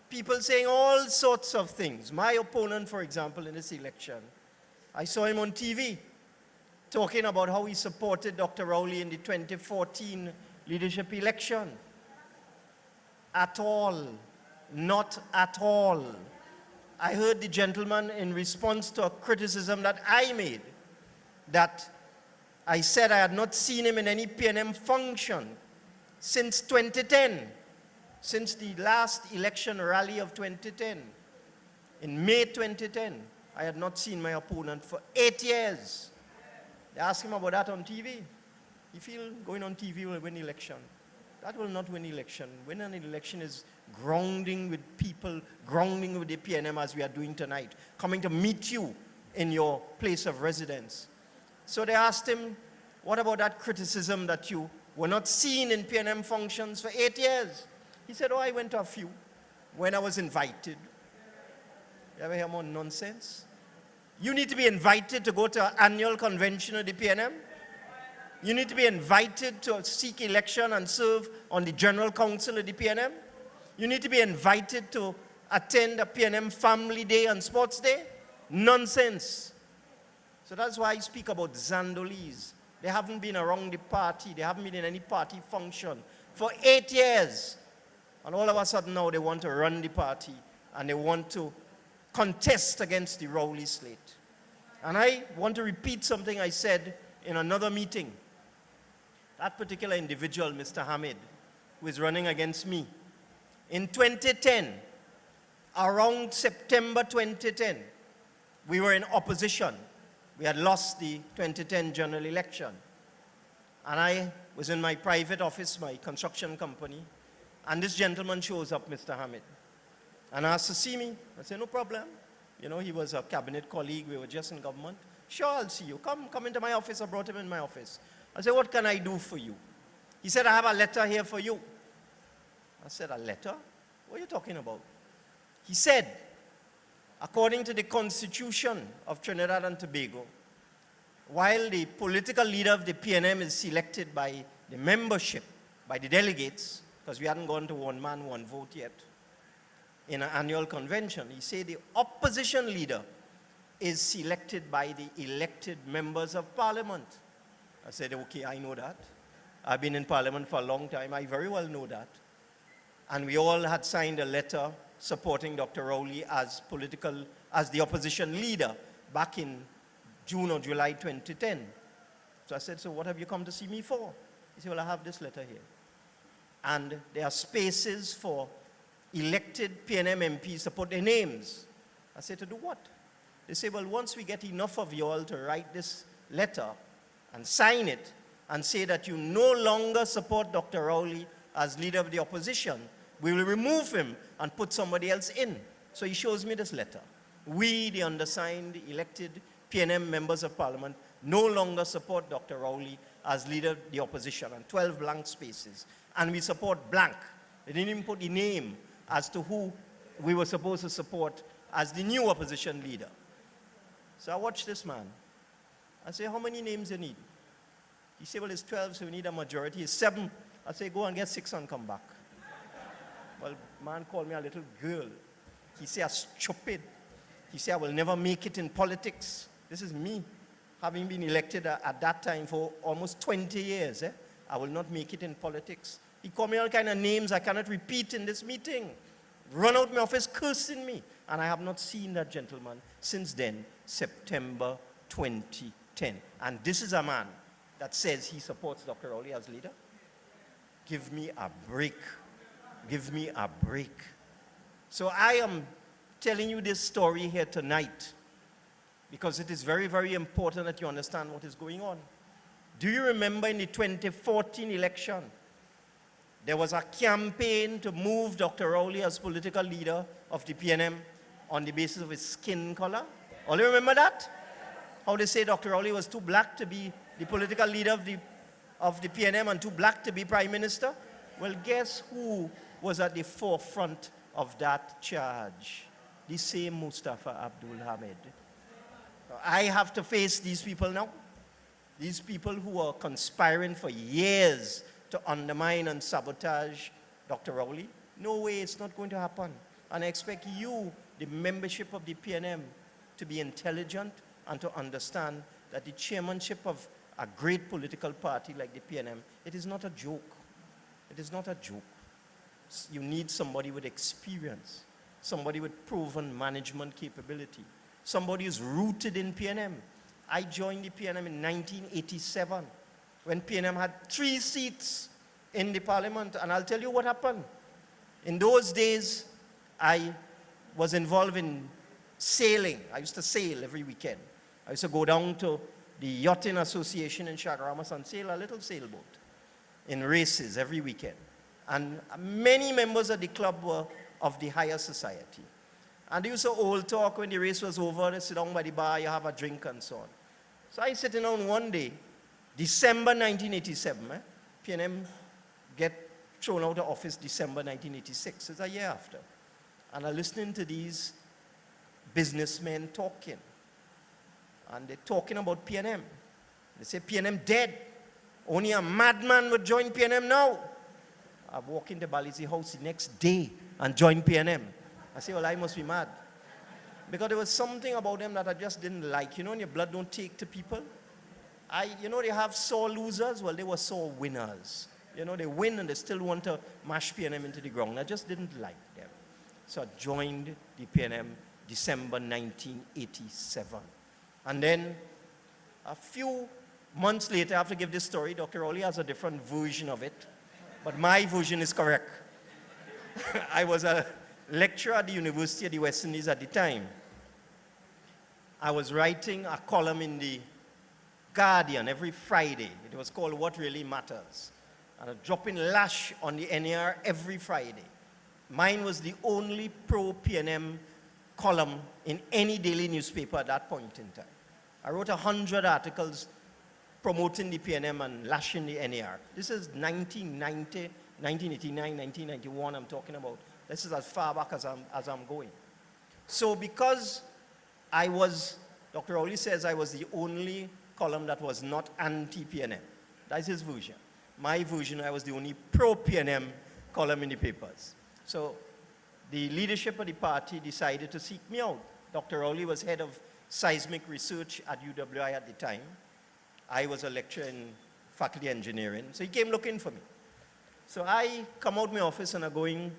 people saying all sorts of things. My opponent, for example, in this election, I saw him on TV talking about how he supported Dr. Rowley in the 2014 leadership election. At all. Not at all. I heard the gentleman in response to a criticism that I made, that I said I had not seen him in any PNM function since 2010. Since the last election rally of 2010, in May 2010, I had not seen my opponent for 8 years. They asked him about that on TV. He feels going on TV will win election. That will not win election. Winning an election is grounding with people, grounding with the PNM as we are doing tonight, coming to meet you in your place of residence. So they asked him, what about that criticism that you were not seen in PNM functions for 8 years? He said, oh, I went to a few when I was invited. You ever hear more nonsense? You need to be invited to go to an annual convention of the PNM. You need to be invited to seek election and serve on the General Council of the PNM. You need to be invited to attend a PNM Family Day and Sports Day. Nonsense. So that's why I speak about Zandolis. They haven't been around the party. They haven't been in any party function for 8 years. And all of a sudden now they want to run the party and they want to contest against the Rowley slate. And I want to repeat something I said in another meeting. That particular individual, Mr. Hamid, who is running against me, in 2010, around September 2010, we were in opposition. We had lost the 2010 general election. And I was in my private office, my construction company, and this gentleman shows up, Mr. Hamid, and asked to see me. I said, no problem. You know, he was a cabinet colleague. We were just in government. Sure, I'll see you. Come into my office. I brought him in my office. I said, what can I do for you? He said, I have a letter here for you. I said, a letter? What are you talking about? He said, according to the Constitution of Trinidad and Tobago, while the political leader of the PNM is selected by the membership, by the delegates, because we hadn't gone to one man, one vote yet, in an annual convention, he said the opposition leader is selected by the elected members of parliament. I said, okay, I know that. I've been in Parliament for a long time. I very well know that. And we all had signed a letter supporting Dr. Rowley as the opposition leader back in June or July 2010. So I said, so what have you come to see me for? He said, well, I have this letter here. And there are spaces for elected PNM MPs to put their names. I said, to do what? They say, well, once we get enough of you all to write this letter and sign it and say that you no longer support Dr. Rowley as leader of the opposition, we will remove him and put somebody else in. So he shows me this letter. We, the undersigned, elected PNM members of Parliament, no longer support Dr. Rowley as leader of the opposition, and 12 blank spaces. And we support blank. They didn't even put the name as to who we were supposed to support as the new opposition leader. So I watched this man. I say, how many names do you need? He said, well, it's 12, so we need a majority. It's 7. I say, go and get 6 and come back. Well, man called me a little girl. He said, I'm stupid. He said, I will never make it in politics. This is me, having been elected at that time for almost 20 years. I will not make it in politics. He called me all kind of names I cannot repeat in this meeting. Run out my office cursing me. And I have not seen that gentleman since then, September 2010. And this is a man that says he supports Dr. Rowley as leader. Give me a break. Give me a break. So I am telling you this story here tonight because it is very, very important that you understand what is going on. Do you remember in the 2014 election, there was a campaign to move Dr. Rowley as political leader of the PNM on the basis of his skin color? All you remember that? How they say Dr. Rowley was too black to be the political leader of the PNM and too black to be prime minister? Well, guess who was at the forefront of that charge? The same Mustafa Abdul Hamid. I have to face these people now. These people who are conspiring for years to undermine and sabotage Dr. Rowley. No way, it's not going to happen. And I expect you, the membership of the PNM, to be intelligent and to understand that the chairmanship of a great political party like the PNM, it is not a joke. It is not a joke. You need somebody with experience, somebody with proven management capability, somebody who's rooted in PNM. I joined the PNM in 1987 when PNM had 3 seats in the parliament, and I'll tell you what happened. In those days, I was involved in sailing. I used to sail every weekend. I used to go down to the Yachting Association in Chaguaramas and sail a little sailboat in races every weekend. And many members of the club were of the higher society. And they used to all talk when the race was over. They sit down by the bar, you have a drink and so on. So I sitting down one day, December 1987, PNM get thrown out of office December 1986. It's a year after. And I'm listening to these businessmen talking. And they're talking about PNM. They say PNM dead. Only a madman would join PNM now. I walk into Balizi house the next day and join PNM. I say, well, I must be mad. Because there was something about them that I just didn't like. You know, when your blood don't take to people. You know, they have sore losers. Well, they were sore winners. You know, they win and they still want to mash PNM into the ground. I just didn't like them. So I joined the PNM December 1987. And then a few months later, I have to give this story. Dr. Rowley has a different version of it. But my version is correct. I was a lecturer at the University of the West Indies at the time. I was writing a column in the Guardian every Friday. It was called What Really Matters. And a dropping lash on the NAR every Friday. Mine was the only pro-PNM column in any daily newspaper at that point in time. I wrote 100 articles promoting the PNM and lashing the NAR. This is 1990, 1989, 1991 I'm talking about. This is as far back as I'm going. So because I was, Dr. Rowley says I was the only column that was not anti-PNM. That's his version. My version, I was the only pro-PNM column in the papers. So the leadership of the party decided to seek me out. Dr. Rowley was head of seismic research at UWI at the time. I was a lecturer in faculty engineering. So he came looking for me. So I come out my office and I'm going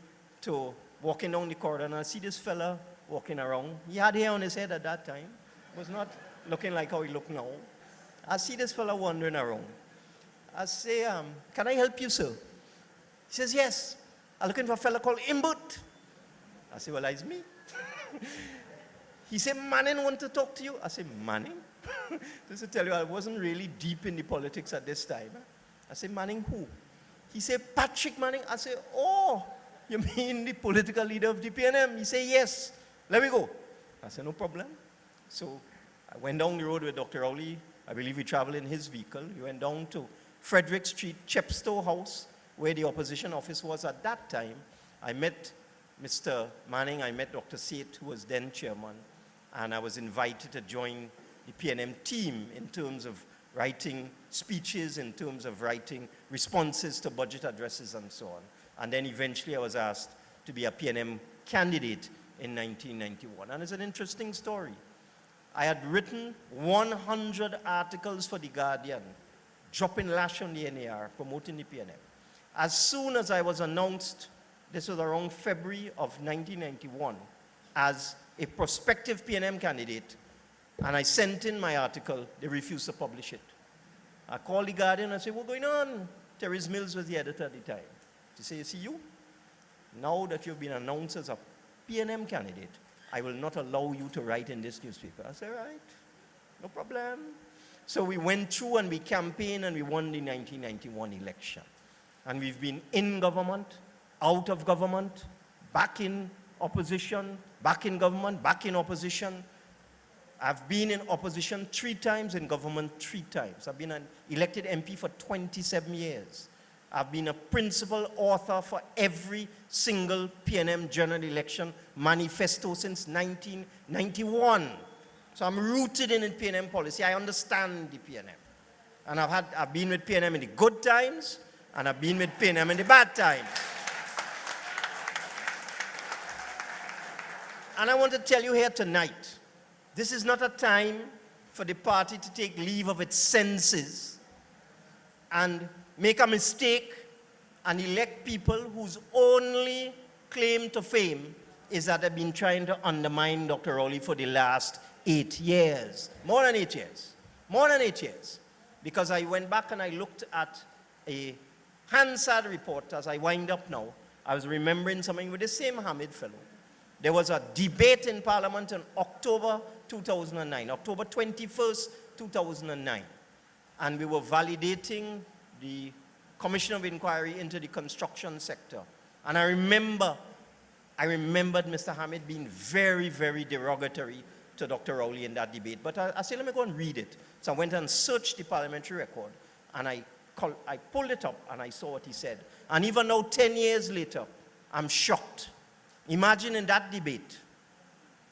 to walking down the corridor and I see this fella walking around. He had hair on his head at that time. Was not looking like how he look now. I see this fella wandering around. I say, can I help you, sir? He says, yes. I'm looking for a fella called Imbut. I say, well, it's me. He said, Manning want to talk to you. I said, Manning? Just to tell you, I wasn't really deep in the politics at this time. I said, Manning who? He said, Patrick Manning. I said, oh, you mean the political leader of the PNM? He said, yes. Let me go. I said, no problem. So I went down the road with Dr. Rowley. I believe we traveled in his vehicle. We went down to Frederick Street, Chepstow House, where the opposition office was at that time. I met Mr. Manning, I met Dr. Seth, who was then chairman, and I was invited to join the PNM team in terms of writing speeches, in terms of writing responses to budget addresses and so on. And then eventually I was asked to be a PNM candidate in 1991. And it's an interesting story. I had written 100 articles for The Guardian, dropping lash on the NAR, promoting the PNM. As soon as I was announced, this was around February of 1991, as a prospective PNM candidate, and I sent in my article, they refused to publish it. I called The Guardian and said, what's going on? Therese Mills was the editor at the time. She said, you see you? Now that you've been announced as a PNM candidate, I will not allow you to write in this newspaper. I said, right, no problem. So we went through and we campaigned and we won the 1991 election. And we've been in government, out of government, back in opposition, back in government, back in opposition. I've been in opposition 3 times, in government 3 times. I've been an elected MP for 27 years. I've been a principal author for every single PNM general election manifesto since 1991. So I'm rooted in PNM policy. I understand the PNM. And I've been with PNM in the good times, and I've been with PNM in the bad times. And I want to tell you here tonight, this is not a time for the party to take leave of its senses and make a mistake and elect people whose only claim to fame is that they've been trying to undermine Dr. Rowley for the last 8 years. More than 8 years. More than 8 years. Because I went back and I looked at a Hansard report as I wind up now. I was remembering something with the same Hamid fellow. There was a debate in Parliament in October 2009, October 21st, 2009. And we were validating the Commission of Inquiry into the construction sector. And I remembered Mr. Hamid being very, very derogatory to Dr. Rowley in that debate. But I said, let me go and read it. So I went and searched the parliamentary record, and I pulled it up, and I saw what he said. And even now, 10 years later, I'm shocked. Imagine in that debate,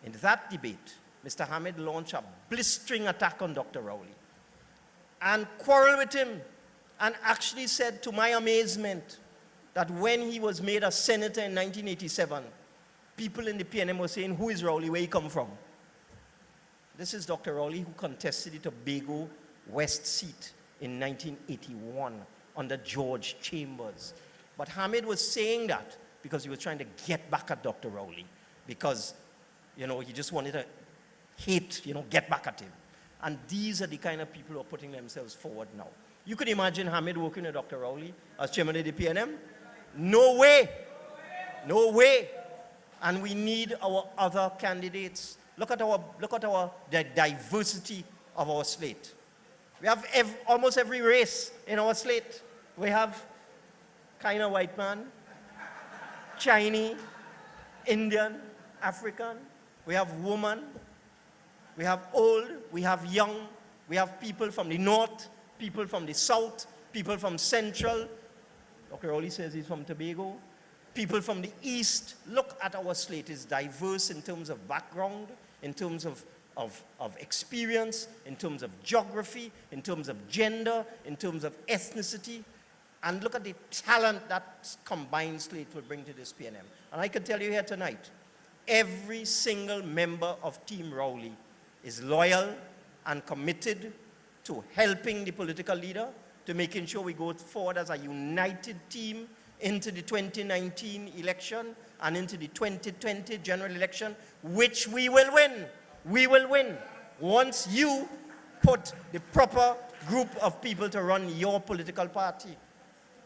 Mr. Hamid launched a blistering attack on Dr. Rowley and quarreled with him, and actually said, to my amazement, that when he was made a senator in 1987, people in the PNM were saying, who is Rowley, where he come from? This is Dr. Rowley, who contested the Tobago West seat in 1981 under George Chambers. But Hamid was saying that because he was trying to get back at Dr. Rowley, because, he just wanted to hate, get back at him. And these are the kind of people who are putting themselves forward now. You could imagine Hamid working with Dr. Rowley as chairman of the PNM? No way. No way. And we need our other candidates. Look at the diversity of our slate. We have almost every race in our slate. We have kind of white man, Chinese, Indian, African. We have woman. We have old. We have young. We have people from the north, people from the south, people from central. Dr. Rowley says he's from Tobago. People from the east. Look at our slate. It's diverse in terms of background, in terms of experience, in terms of geography, in terms of gender, in terms of ethnicity. And look at the talent that combined slate will bring to this PNM. And I can tell you here tonight, every single member of Team Rowley is loyal and committed to helping the political leader, to making sure we go forward as a united team into the 2019 election and into the 2020 general election, which we will win. We will win once you put the proper group of people to run your political party.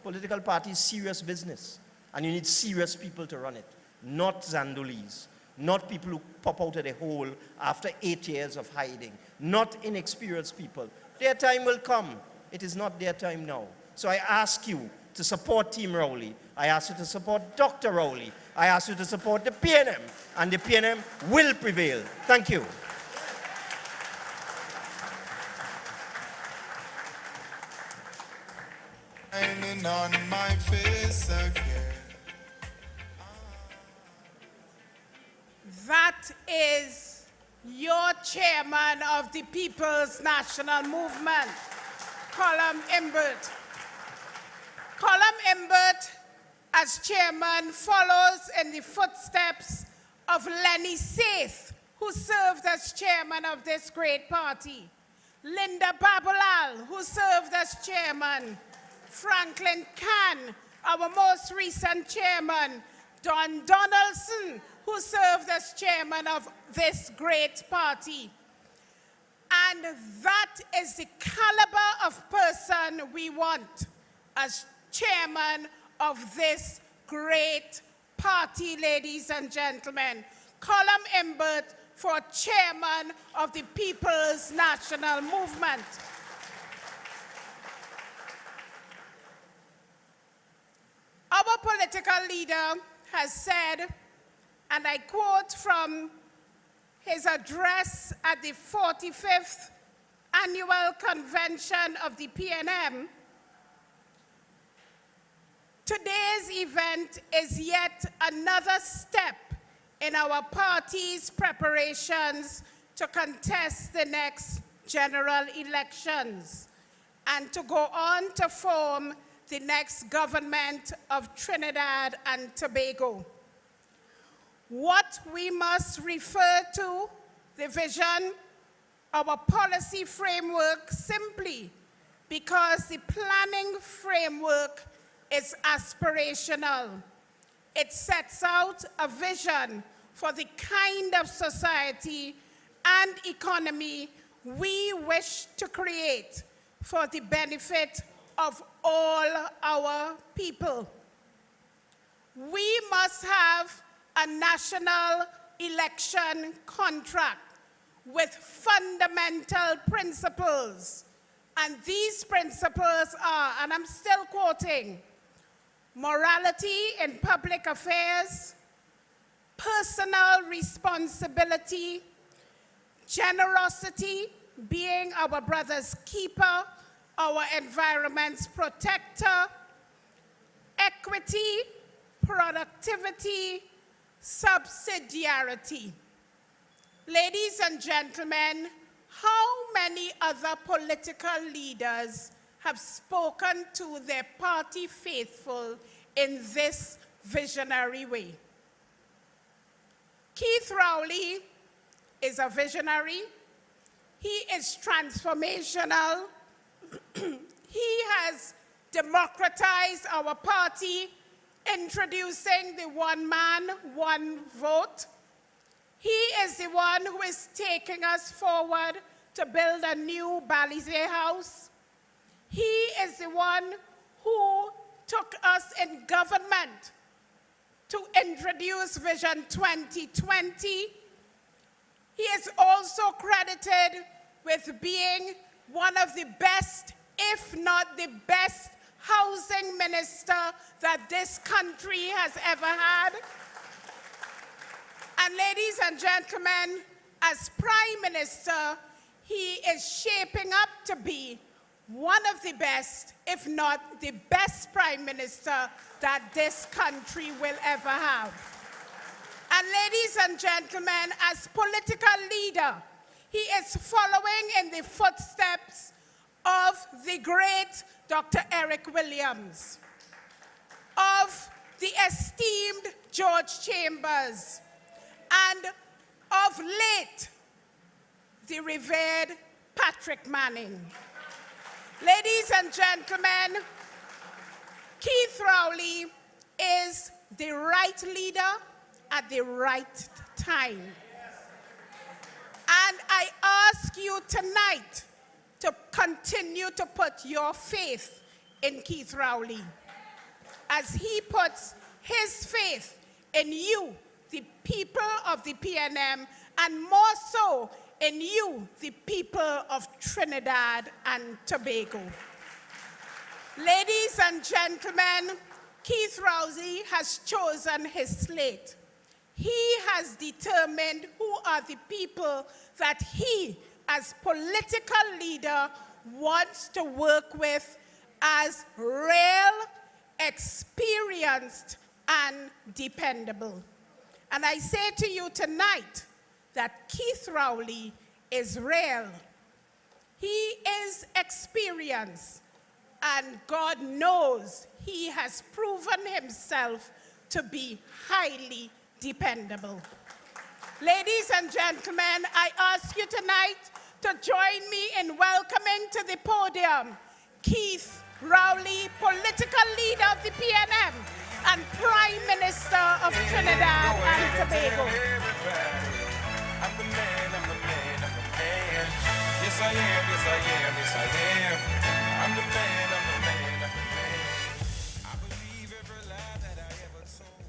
Political party is serious business, and you need serious people to run it, not Zandolis, not people who pop out of the hole after 8 years of hiding, not inexperienced people. Their time will come. It is not their time now. So I ask you to support Team Rowley. I ask you to support Dr. Rowley. I ask you to support the PNM, and the PNM will prevail. Thank you. Shining on my face again. That is your chairman of the People's National Movement, Colum Imbert. Colum Imbert, as chairman, follows in the footsteps of Lenny Saith, who served as chairman of this great party, Linda Babolal, who served as chairman, Franklin Khan, our most recent chairman, Don Donaldson, who served as chairman of this great party. And that is the caliber of person we want as chairman of this great party, ladies and gentlemen. Colum Imbert for chairman of the People's National Movement. Our political leader has said, and I quote from his address at the 45th Annual Convention of the PNM, today's event is yet another step in our party's preparations to contest the next general elections and to go on to form the next government of Trinidad and Tobago. What we must refer to, the vision, our policy framework, simply because the planning framework is aspirational. It sets out a vision for the kind of society and economy we wish to create for the benefit of all our people. We must have a national election contract with fundamental principles. And these principles are, and I'm still quoting, morality in public affairs, personal responsibility, generosity, being our brother's keeper, our environment's protector, equity, productivity, subsidiarity. Ladies and gentlemen, how many other political leaders have spoken to their party faithful in this visionary way? Keith Rowley is a visionary. He is transformational. He has democratized our party, introducing the one man, one vote. He is the one who is taking us forward to build a new Balizé House. He is the one who took us in government to introduce Vision 2020. He is also credited with being one of the best, if not the best, housing minister that this country has ever had. And ladies and gentlemen, as Prime Minister, he is shaping up to be one of the best, if not the best Prime Minister that this country will ever have. And ladies and gentlemen, as political leader, he is following in the footsteps of the great Dr. Eric Williams, of the esteemed George Chambers, and of late, the revered Patrick Manning. Ladies and gentlemen, Keith Rowley is the right leader at the right time. And I ask you tonight to continue to put your faith in Keith Rowley as he puts his faith in you, the people of the PNM, and more so in you, the people of Trinidad and Tobago. Ladies and gentlemen, Keith Rowley has chosen his slate. He has determined who are the people that he, as political leader, wants to work with as real, experienced, and dependable. And I say to you tonight that Keith Rowley is real. He is experienced, and God knows he has proven himself to be highly dependable. Ladies and gentlemen, I ask you tonight to join me in welcoming to the podium Keith Rowley, political leader of the PNM and Prime Minister of Trinidad and Tobago. I'm the man, I'm the man, I'm the man. Yes, I am, yes, I am, yes, I am. I'm the man, I'm the man, I'm the man. I believe every lie that I ever told.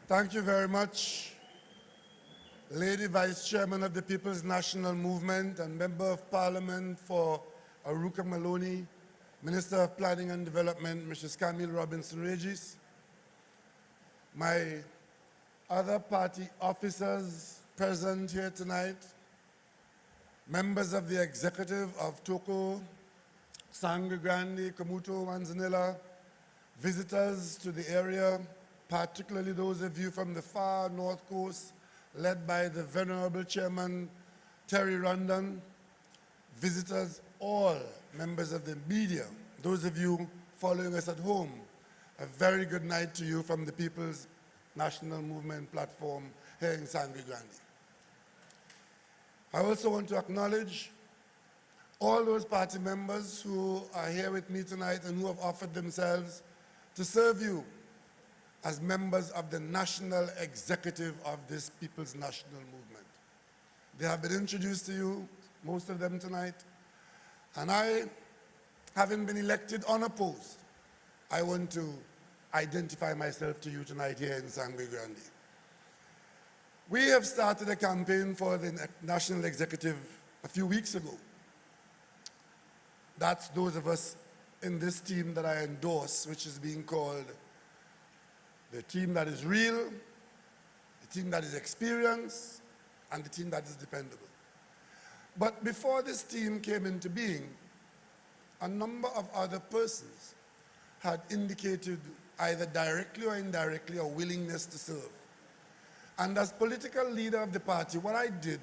Thank you very much, Lady Vice Chairman of the People's National Movement and Member of Parliament for Aruka Maloney, Minister of Planning and Development, Mrs. Camille Robinson-Regis, my other party officers present here tonight, members of the executive of Toko, Sangre Grande, Kamuto, Manzanilla, visitors to the area, particularly those of you from the far north coast, led by the Venerable Chairman Terry Rondon, visitors, all members of the media, those of you following us at home, a very good night to you from the People's National Movement platform here in Sangre Grande. I also want to acknowledge all those party members who are here with me tonight and who have offered themselves to serve you as members of the national executive of this People's National Movement. They have been introduced to you, most of them tonight, and I, having been elected unopposed, I want to identify myself to you tonight here in Sangre Grande. We have started a campaign for the national executive a few weeks ago. That's those of us in this team that I endorse, which is being called the team that is real, the team that is experienced, and the team that is dependable. But before this team came into being, a number of other persons had indicated either directly or indirectly a willingness to serve. And as political leader of the party, what I did,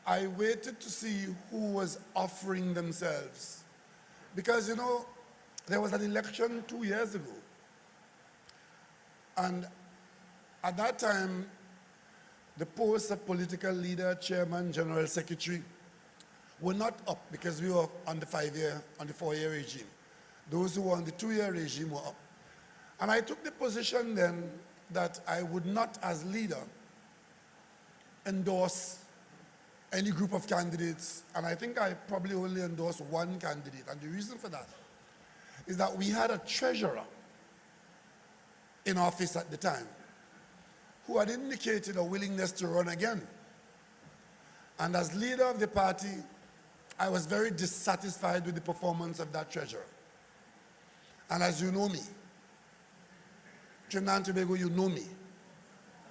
I waited to see who was offering themselves. Because, you know, there was an election 2 years ago. And at that time, the posts of political leader, chairman, general secretary were not up because we were on the 4-year regime. Those who were on the 2-year regime were up. And I took the position then that I would not, as leader, endorse any group of candidates, and I think I probably only endorsed one candidate. And the reason for that is that we had a treasurer in office at the time who had indicated a willingness to run again. And as leader of the party, I was very dissatisfied with the performance of that treasurer. And as you know me, Trinidad and Tobago, you know me,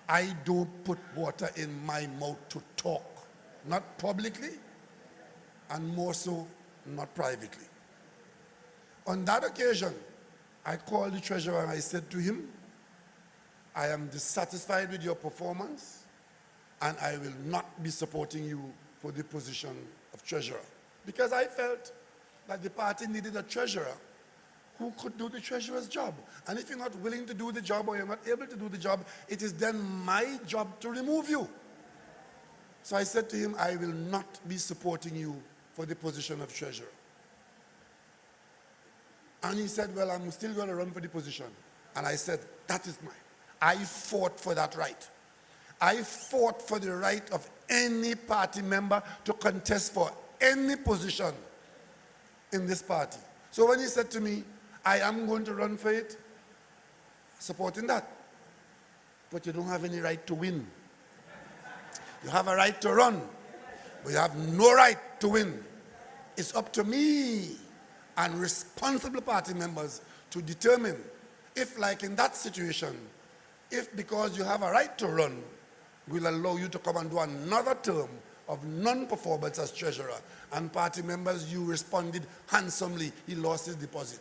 I don't put water in my mouth to talk, not publicly, and more so, not privately. On that occasion, I called the treasurer and I said to him, I am dissatisfied with your performance, and I will not be supporting you for the position of treasurer. Because I felt that the party needed a treasurer who could do the treasurer's job. And if you're not willing to do the job or you're not able to do the job, it is then my job to remove you. So I said to him, I will not be supporting you for the position of treasurer. And he said, well, I'm still going to run for the position. And I said, that is mine. I fought for that right. I fought for the right of any party member to contest for any position in this party. So when he said to me, I am going to run for it, supporting that. But you don't have any right to win. You have a right to run, but you have no right to win. It's up to me and responsible party members to determine if, like in that situation, if because you have a right to run, we'll allow you to come and do another term of non-performance as treasurer. And party members, you responded handsomely. He lost his deposit.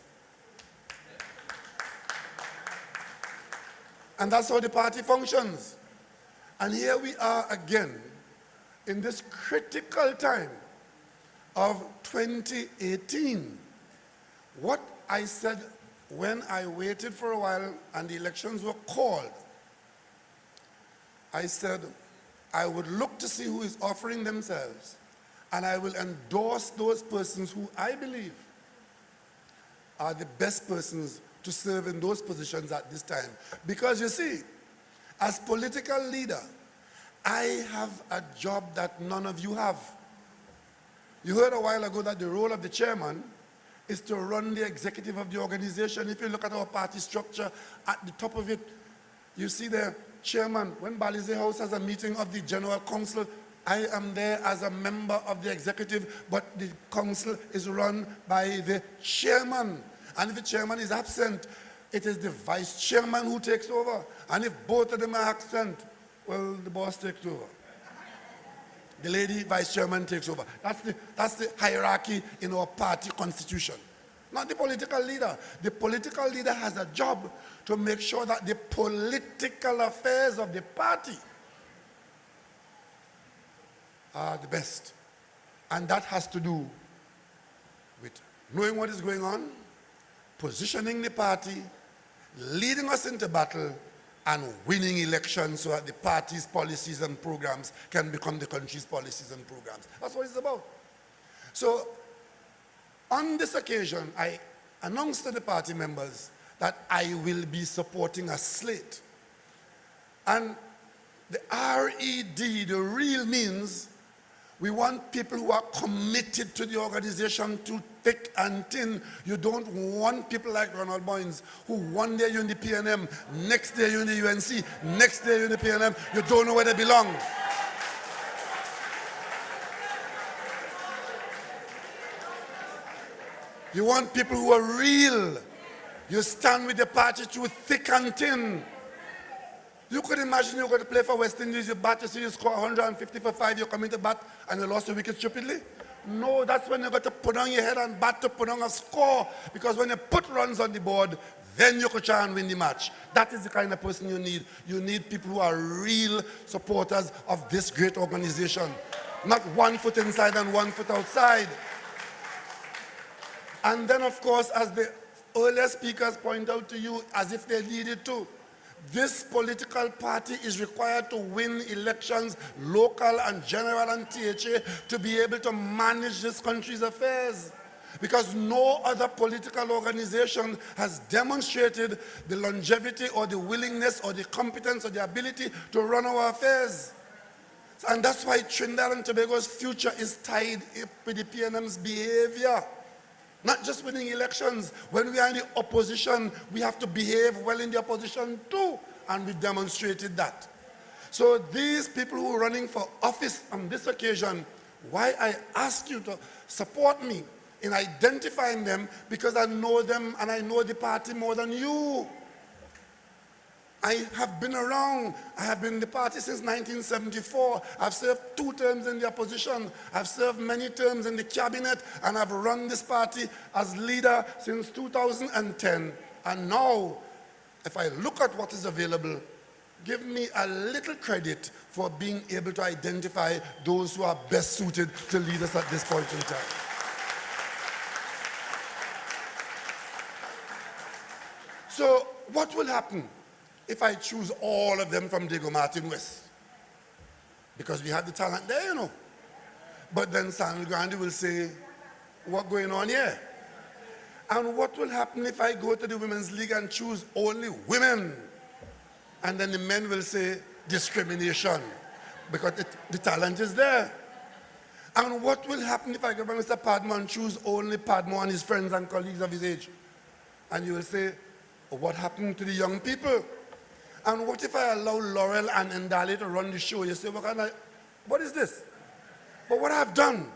And that's how the party functions. And here we are again in this critical time of 2018. What I said when I waited for a while and the elections were called, I said I would look to see who is offering themselves, and I will endorse those persons who I believe are the best persons to serve in those positions at this time. Because you see, as political leader, I have a job that none of you have. You heard a while ago that the role of the chairman is to run the executive of the organization. If you look at our party structure, at the top of it, you see the chairman. When Balize House has a meeting of the general council, I am there as a member of the executive, but the council is run by the chairman. And if the chairman is absent, it is the vice chairman who takes over. And if both of them are absent, well, the boss takes over. The lady vice chairman takes over. That's the hierarchy in our party constitution. Not the political leader. The political leader has a job to make sure that the political affairs of the party are the best. And that has to do with knowing what is going on, positioning the party, leading us into battle, and winning elections so that the party's policies and programs can become the country's policies and programs. That's what it's about. So, on this occasion, I announced to the party members that I will be supporting a slate. And the RED, the real means, we want people who are committed to the organization to thick and thin. You don't want people like Ronald Boynes, who one day you're in the PNM, next day you're in the UNC, next day you're in the PNM, you don't know where they belong. You want people who are real. You stand with the party through thick and thin. You could imagine you're going to play for West Indies, you bat, you see you score 150 for 5, you come into bat, and you lost the wicket stupidly. No, that's when you got to put on your head and bat to put on a score. Because when you put runs on the board, then you could try and win the match. That is the kind of person you need. You need people who are real supporters of this great organization. Not 1 foot inside and 1 foot outside. And then, of course, as the earlier speakers point out to you, as if they needed to, this political party is required to win elections, local and general and THA, to be able to manage this country's affairs. Because no other political organization has demonstrated the longevity or the willingness or the competence or the ability to run our affairs. And that's why Trinidad and Tobago's future is tied up with the PNM's behavior. Not just winning elections. When we are in the opposition, we have to behave well in the opposition too. And we demonstrated that. So these people who are running for office on this occasion, why I ask you to support me in identifying them, because I know them and I know the party more than you. I have been around. I have been in the party since 1974. I've served 2 terms in the opposition. I've served many terms in the cabinet, and I've run this party as leader since 2010. And now, if I look at what is available, give me a little credit for being able to identify those who are best suited to lead us at this point in time. So, what will happen if I choose all of them from Diego Martin West? Because we have the talent there, you know. But then Sangre Grande will say, what's going on here? And what will happen if I go to the Women's League and choose only women? And then the men will say, discrimination, because the talent is there. And what will happen if I go by Mr. Padma and choose only Padma and his friends and colleagues of his age? And you will say, what happened to the young people? And what if I allow Laurel and Ndale to run the show? You say, what is this? But what I've done,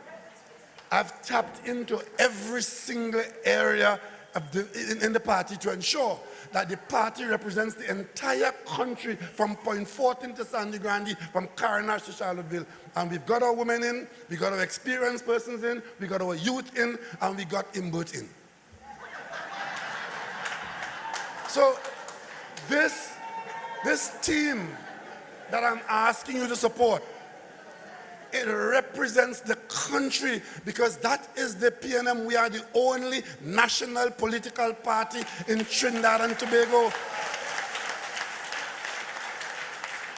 I've tapped into every single area of in the party to ensure that the party represents the entire country from Point 14 to Sangre Grande, from Carnac to Charlottesville. And we've got our women in, we've got our experienced persons in, we've got our youth in, and we got Imbert in. So this team that I'm asking you to support, it represents the country, because that is the PNM. We are the only national political party in Trinidad and Tobago.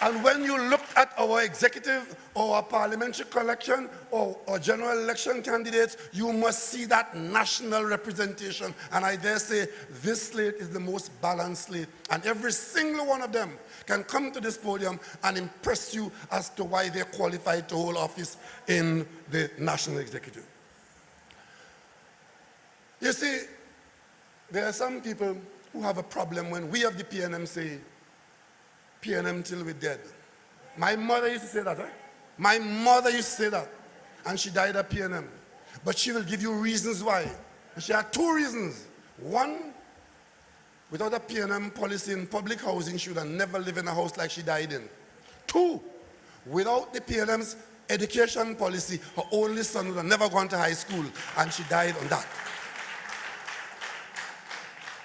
And when you look at our executive or our parliamentary collection or general election candidates, you must see that national representation. And I dare say this slate is the most balanced slate. And every single one of them can come to this podium and impress you as to why they're qualified to hold office in the national executive. You see, there are some people who have a problem when we of the PNM say, PNM till we're dead. My mother used to say that, right? My mother used to say that. And she died at PNM. But she will give you reasons why. And she had two reasons. One, without a PNM policy in public housing, she would have never lived in a house like she died in. Two, without the PNM's education policy, her only son would have never gone to high school, and she died on that.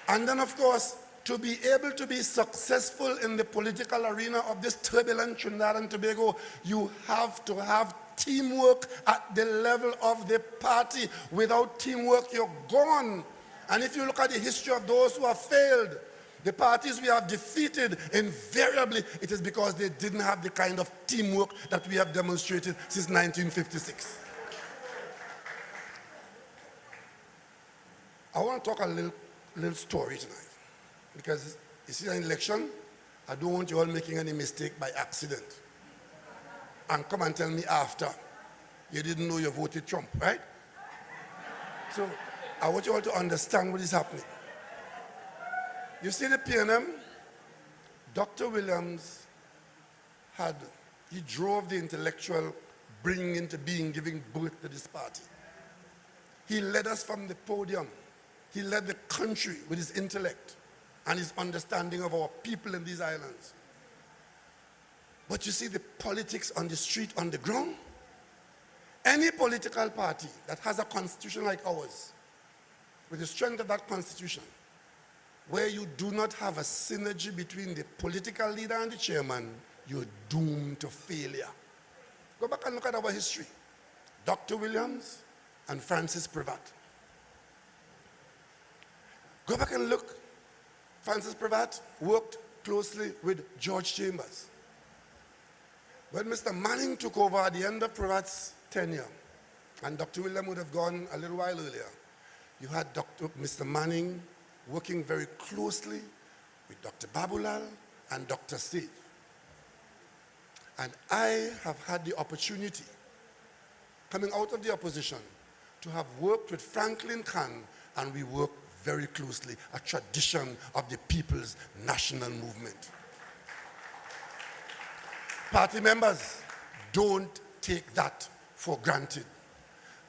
And then, of course, to be able to be successful in the political arena of this turbulent Trinidad and Tobago, you have to have teamwork at the level of the party. Without teamwork, you're gone. And if you look at the history of those who have failed, the parties we have defeated, invariably, it is because they didn't have the kind of teamwork that we have demonstrated since 1956. I want to talk a little story tonight. Because you see an election, I don't want you all making any mistake by accident. And come and tell me after you didn't know you voted Trump, right? So I want you all to understand what is happening. You see the PNM, Dr. Williams he drove the intellectual bringing into being, giving birth to this party. He led us from the podium. He led the country with his intellect and his understanding of our people in these islands. But you see the politics on the street, on the ground? Any political party that has a constitution like ours, with the strength of that constitution, where you do not have a synergy between the political leader and the chairman, you're doomed to failure. Go back and look at our history. Dr. Williams and Francis Privat. Go back and look. Francis Privat worked closely with George Chambers. When Mr. Manning took over at the end of Privat's tenure, and Dr. William would have gone a little while earlier, you had Mr. Manning working very closely with Dr. Babulal and Dr. Steve. And I have had the opportunity, coming out of the opposition, to have worked with Franklin Khan, and we worked very closely, a tradition of the People's National Movement. Party members, don't take that for granted.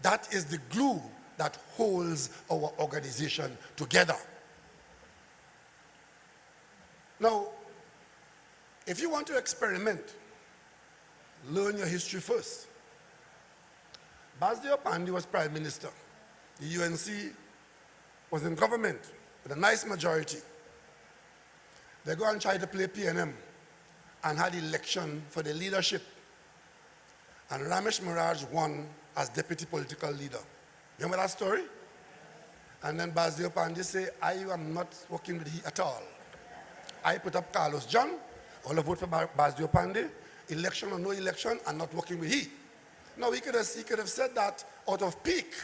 That is the glue that holds our organization together. Now, if you want to experiment, learn your history first. Basdeo Panday was Prime Minister. The UNC was in government with a nice majority. They go and try to play PNM and had election for the leadership. And Ramesh Miraj won as deputy political leader. Remember that story? And then Basdeo Panday say, I am not working with he at all. I put up Carlos John, all of vote for Basdeo Panday, election or no election, I'm not working with he. Now, he could have said that out of pique.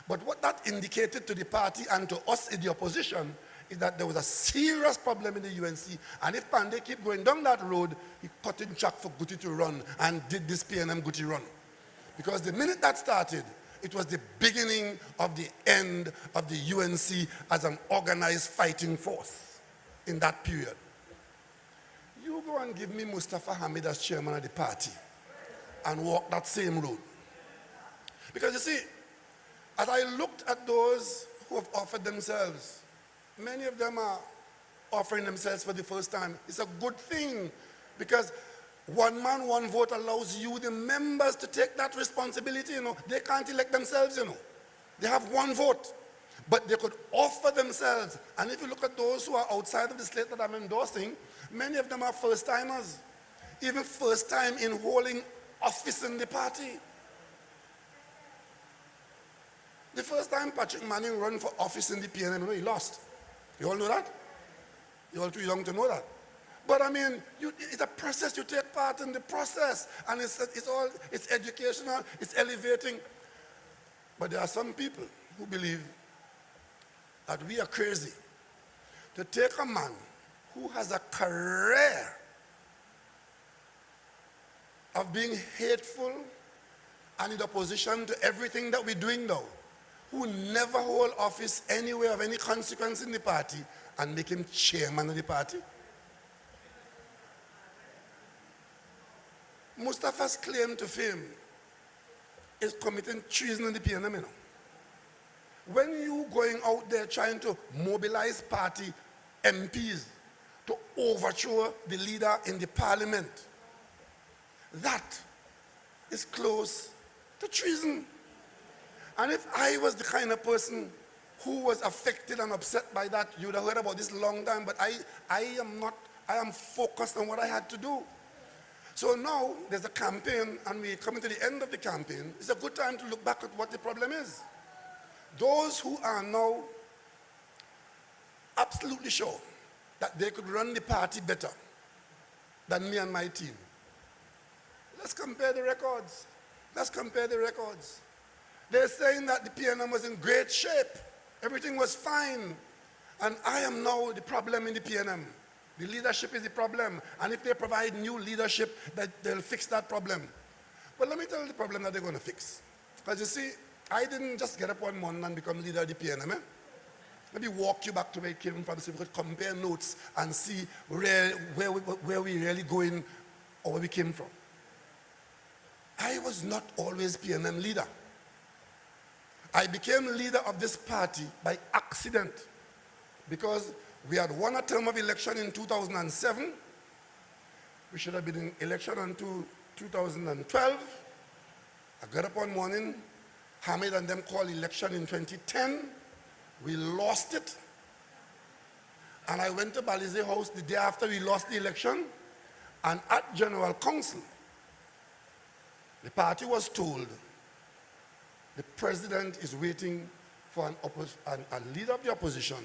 But what that indicated to the party and to us in the opposition is that there was a serious problem in the UNC. And if Pandey keep going down that road, he cut in track for Guti to run and did this PNM Guti run. Because the minute that started, it was the beginning of the end of the UNC as an organized fighting force in that period. You go and give me Mustafa Hamid as chairman of the party and walk that same road. Because you see, as I looked at those who have offered themselves, many of them are offering themselves for the first time. It's a good thing because one man, one vote allows you, the members, to take that responsibility, They can't elect themselves, They have one vote. But they could offer themselves. And if you look at those who are outside of the slate that I'm endorsing, many of them are first-timers. Even first time in holding office in the party. The first time Patrick Manning ran for office in the PNM, he lost. You all know that? You're all too young to know that. But I mean, it's a process. You take part in the process. And it's educational, it's elevating. But there are some people who believe that we are crazy to take a man who has a career of being hateful and in opposition to everything that we're doing now, who never hold office anywhere of any consequence in the party, and make him chairman of the party. Mustafa's claim to fame is committing treason in the PNM. When you going out there trying to mobilize party MPs to overthrow the leader in the parliament, that is close to treason. And if I was the kind of person who was affected and upset by that, you would have heard about this a long time, but I am focused on what I had to do. So now there's a campaign and we're coming to the end of the campaign. It's a good time to look back at what the problem is. Those who are now absolutely sure that they could run the party better than me and my team. Let's compare the records. Let's compare the records. They're saying that the PNM was in great shape. Everything was fine. And I am now the problem in the PNM. The leadership is the problem. And if they provide new leadership, they'll fix that problem. But let me tell you the problem that they're going to fix. Because you see, I didn't just get up one morning and become leader of the PNM. Maybe walk you back to where it came from so we could compare notes and see where we really going or where we came from. I was not always PNM leader. I became leader of this party by accident because we had won a term of election in 2007. We should have been in election until 2012. I got up one morning, Hamid and them called election in 2010. We lost it. And I went to Balize House the day after we lost the election. And at General Council, the party was told the president is waiting for a leader of the opposition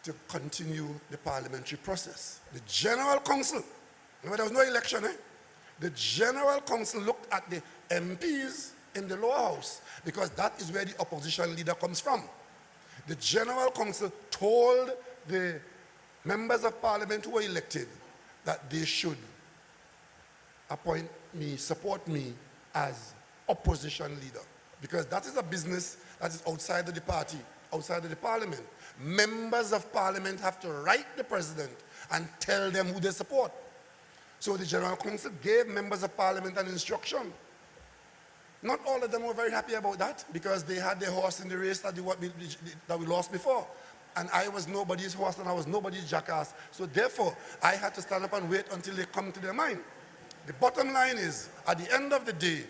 to continue the parliamentary process. The General Council, remember there was no election, The General Council looked at the MPs in the lower house because that is where the opposition leader comes from. The General Council told the members of parliament who were elected that they should appoint me, support me as opposition leader. Because that is a business that is outside of the party, outside of the parliament. Members of parliament have to write the president and tell them who they support. So the General Council gave members of parliament an instruction. Not all of them were very happy about that because they had their horse in the race that we lost before. And I was nobody's horse and I was nobody's jackass. So therefore, I had to stand up and wait until they come to their mind. The bottom line is, at the end of the day,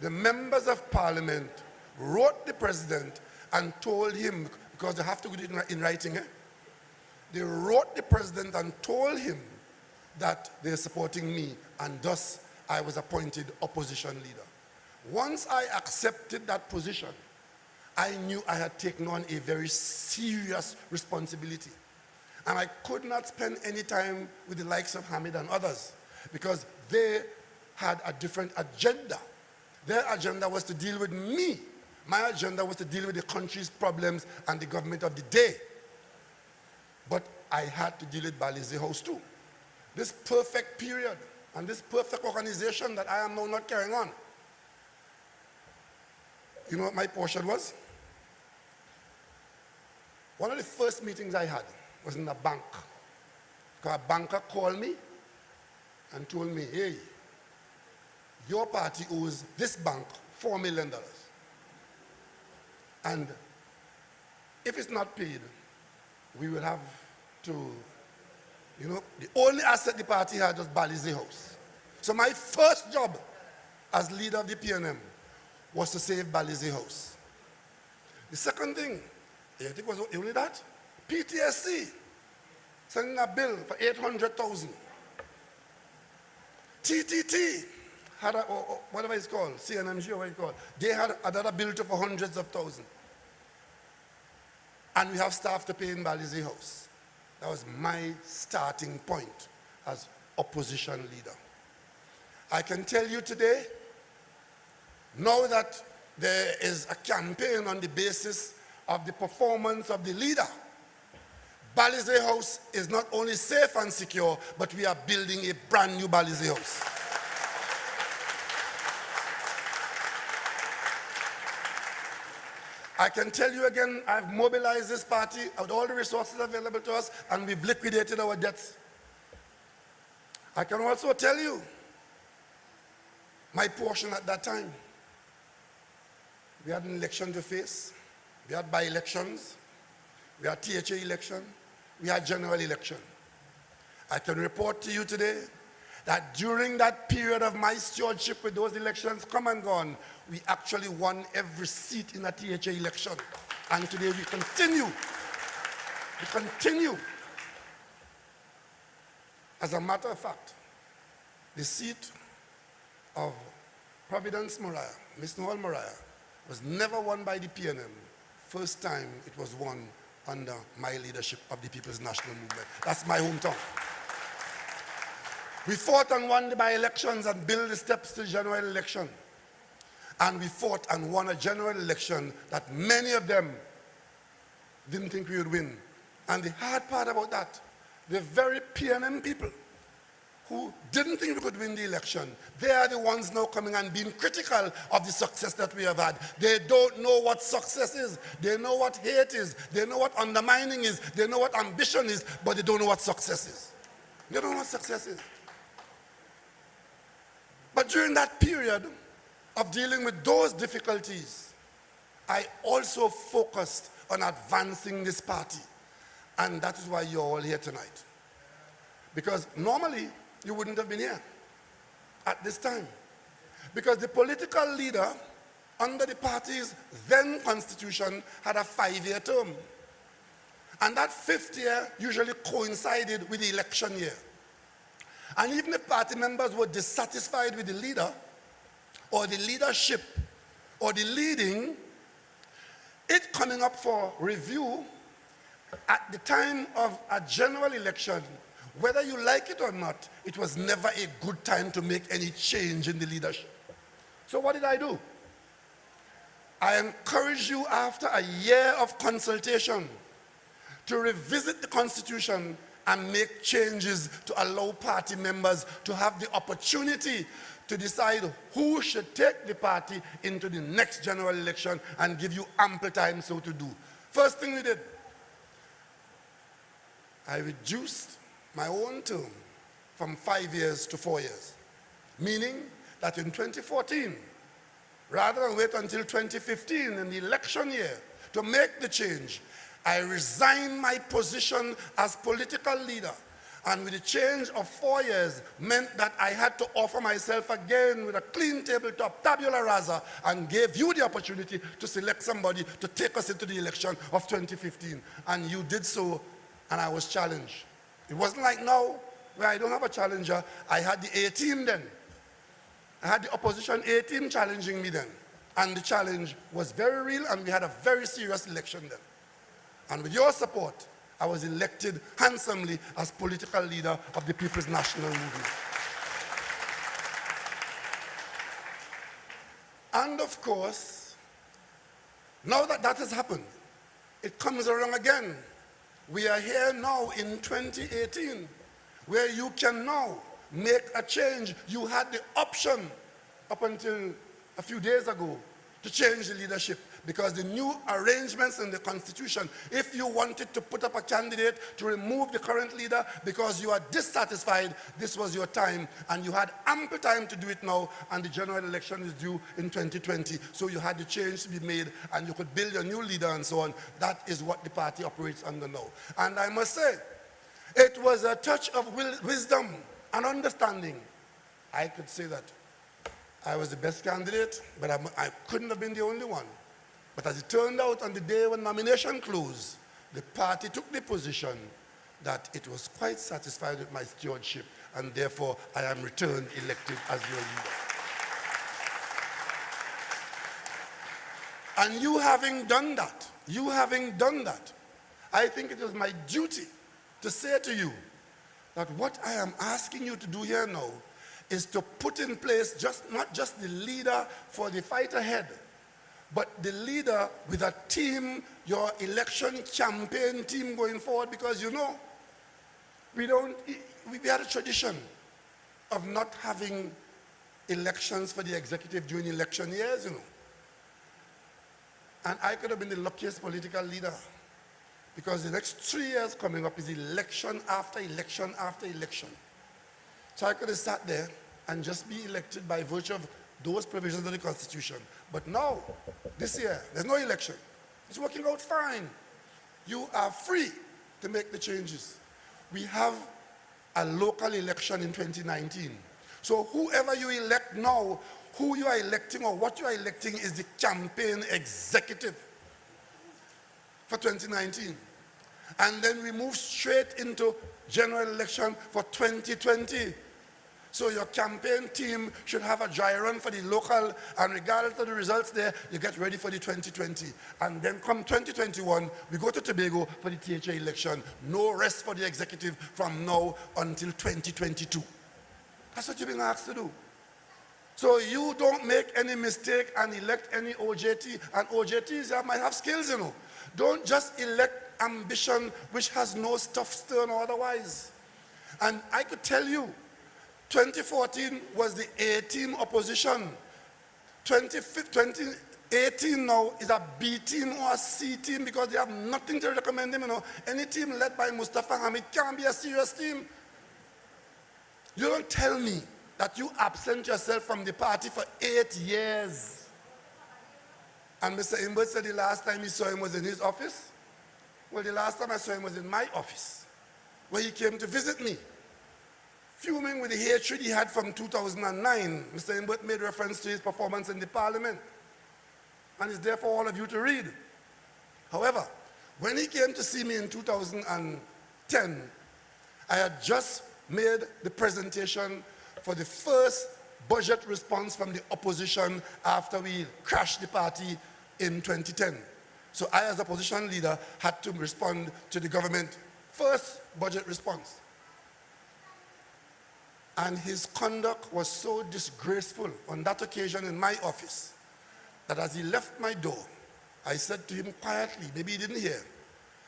the members of parliament wrote the president and told him, because they have to do it in writing, they wrote the president and told him that they're supporting me, and thus I was appointed opposition leader. Once I accepted that position, I knew I had taken on a very serious responsibility. And I could not spend any time with the likes of Hamid and others because they had a different agenda Their agenda was to deal with me. My agenda was to deal with the country's problems and the government of the day. But I had to deal with Balize House too. This perfect period and this perfect organization that I am now not carrying on. You know what my portion was? One of the first meetings I had was in a bank. Because a banker called me and told me, hey, your party owes this bank $4 million. And if it's not paid, we will have to, you know, the only asset the party had was Balize House. So my first job as leader of the PNM was to save Balize House. The second thing, I think was only that, PTSC sending a bill for 800,000. TTT had a, or whatever it's called, CNMG or what it's called, they had another bill to for hundreds of thousands. And we have staff to pay in Balize House. That was my starting point as opposition leader. I can tell you today, now that there is a campaign on the basis of the performance of the leader, Balize House is not only safe and secure, but we are building a brand new Balize House. I can tell you again, I've mobilized this party with all the resources available to us, and we've liquidated our debts. I can also tell you my portion at that time. We had an election to face. We had by-elections. We had THA election. We had general election. I can report to you today that during that period of my stewardship with those elections come and gone, we actually won every seat in a THA election. And today we continue. We continue. As a matter of fact, the seat of Providence Moriah, Miss Noel Moriah, was never won by the PNM. First time it was won under my leadership of the People's National Movement. That's my hometown. We fought and won the by-elections and built the steps to the general election. And we fought and won a general election that many of them didn't think we would win. And the hard part about that, the very PNM people who didn't think we could win the election, they are the ones now coming and being critical of the success that we have had. They don't know what success is. They know what hate is. They know what undermining is. They know what ambition is, but they don't know what success is. They don't know what success is. But during that period of dealing with those difficulties, I also focused on advancing this party. And that is why you're all here tonight. Because normally, you wouldn't have been here at this time. Because the political leader under the party's then constitution had a 5-year term. And that 5th year usually coincided with the election year. And even if party members were dissatisfied with the leader, or the leadership, or the leading, it coming up for review at the time of a general election, whether you like it or not, it was never a good time to make any change in the leadership. So what did I do? I encourage you after a year of consultation to revisit the Constitution and make changes to allow party members to have the opportunity to decide who should take the party into the next general election and give you ample time so to do. First thing we did, I reduced my own term from 5 years to 4 years. Meaning that in 2014, rather than wait until 2015 in the election year to make the change, I resigned my position as political leader. And with the change of 4 years meant that I had to offer myself again with a clean tabletop, tabula rasa, and gave you the opportunity to select somebody to take us into the election of 2015. And you did so, and I was challenged. It wasn't like now, where I don't have a challenger. I had the A team then. I had the opposition A team challenging me then. And the challenge was very real, and we had a very serious election then. And with your support, I was elected handsomely as political leader of the People's National Movement. And of course, now that that has happened, it comes around again. We are here now in 2018, where you can now make a change. You had the option up until a few days ago to change the leadership, because the new arrangements in the Constitution, if you wanted to put up a candidate to remove the current leader because you are dissatisfied, this was your time, and you had ample time to do it now, and the general election is due in 2020, so you had the change to be made, and you could build a new leader and so on. That is what the party operates under now. And I must say, it was a touch of wisdom and understanding. I could say that I was the best candidate, but I couldn't have been the only one. But as it turned out, on the day when nomination closed, the party took the position that it was quite satisfied with my stewardship, and therefore I am returned elected as your leader. And you having done that, I think it is my duty to say to you that what I am asking you to do here now is to put in place not just the leader for the fight ahead, but the leader with a team, your election campaign team going forward, because you know, we had a tradition of not having elections for the executive during election years, you know. And I could have been the luckiest political leader, because the next 3 years coming up is election after election after election. So I could have sat there and just be elected by virtue of those provisions of the Constitution. But now, this year, there's no election. It's working out fine. You are free to make the changes. We have a local election in 2019. So whoever you elect now, who you are electing or what you are electing is the campaign executive for 2019. And then we move straight into general election for 2020. So your campaign team should have a dry run for the local, and regardless of the results there, you get ready for the 2020. And then come 2021, we go to Tobago for the THA election. No rest for the executive from now until 2022. That's what you've been asked to do. So you don't make any mistake and elect any OJT, and OJTs might have skills, you know. Don't just elect ambition which has no stuff stirred or otherwise. And I could tell you, 2014 was the A-team opposition. 2018 now is a B team or a C team, because they have nothing to recommend them, you know. Any team led by Mustafa Hamid can't be a serious team. You don't tell me that you absent yourself from the party for 8 years. And Mr. Imbert said the last time he saw him was in his office. Well, the last time I saw him was in my office, where he came to visit me, fuming with the hatred he had from 2009. Mr. Imbert made reference to his performance in the parliament, and it's there for all of you to read. However, when he came to see me in 2010, I had just made the presentation for the first budget response from the opposition after we crashed the party in 2010. So I, as opposition leader, had to respond to the government first budget response. And his conduct was so disgraceful on that occasion in my office that as he left my door, I said to him quietly, maybe he didn't hear,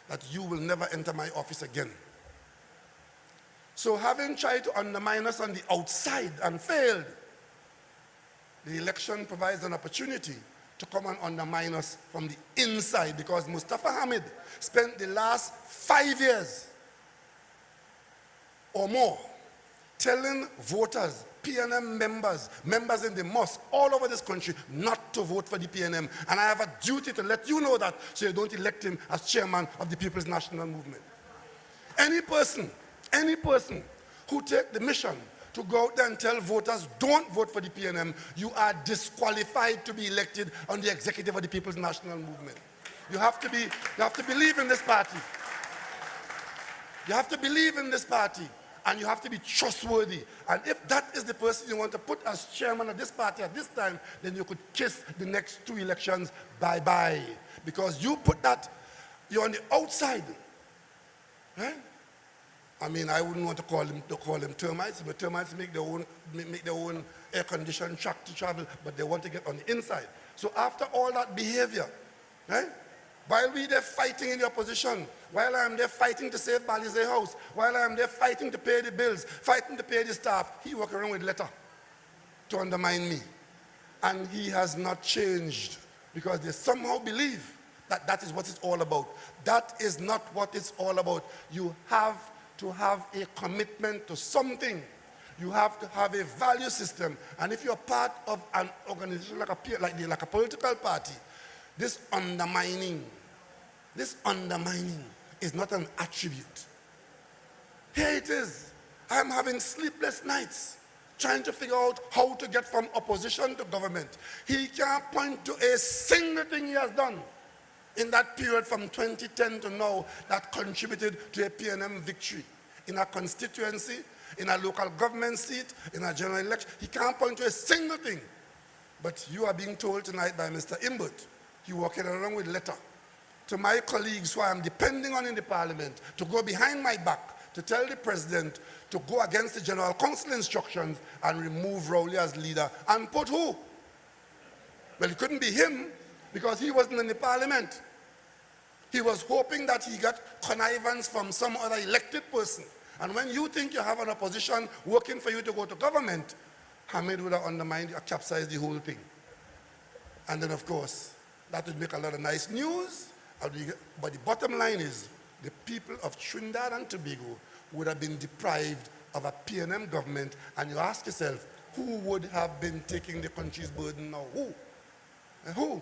that you will never enter my office again. So having tried to undermine us on the outside and failed, the election provides an opportunity to come and undermine us from the inside, because Mustafa Hamid spent the last 5 years or more telling voters, PNM members in the mosque all over this country, not to vote for the PNM. And I have a duty to let you know that, so you don't elect him as chairman of the People's National Movement. Any person who take the mission to go out there and tell voters, don't vote for the PNM, you are disqualified to be elected on the executive of the People's National Movement. You have to believe in this party. You have to believe in this party, and you have to be trustworthy. And if that is the person you want to put as chairman of this party at this time, then you could kiss the next 2 elections bye-bye. Because you put that, you're on the outside, right? I mean, I wouldn't want to call them termites, but termites make their own air-conditioned track to travel, but they want to get on the inside. So after all that behavior, right? While we there fighting in the opposition, while I am there fighting to save Balize House, while I am there fighting to pay the bills, fighting to pay the staff, he walk around with letter to undermine me. And he has not changed because they somehow believe that that is what it's all about. That is not what it's all about. You have to have a commitment to something. You have to have a value system. And if you're part of an organization like a political party, this undermining is not an attribute. Here it is. I'm having sleepless nights trying to figure out how to get from opposition to government. He can't point to a single thing he has done in that period from 2010 to now that contributed to a PNM victory in a constituency, in a local government seat, in a general election. He can't point to a single thing. But you are being told tonight by Mr. Imbert, he walking around with letter to my colleagues who I am depending on in the parliament to go behind my back to tell the president to go against the general council instructions and remove Rowley as leader and put who? Well, it couldn't be him because he wasn't in the parliament. He was hoping that he got connivance from some other elected person. And when you think you have an opposition working for you to go to government, Hamid would have undermined or capsized the whole thing. And then, of course, that would make a lot of nice news. But the bottom line is, the people of Trinidad and Tobago would have been deprived of a PNM government. And you ask yourself, who would have been taking the country's burden now? Who? And who?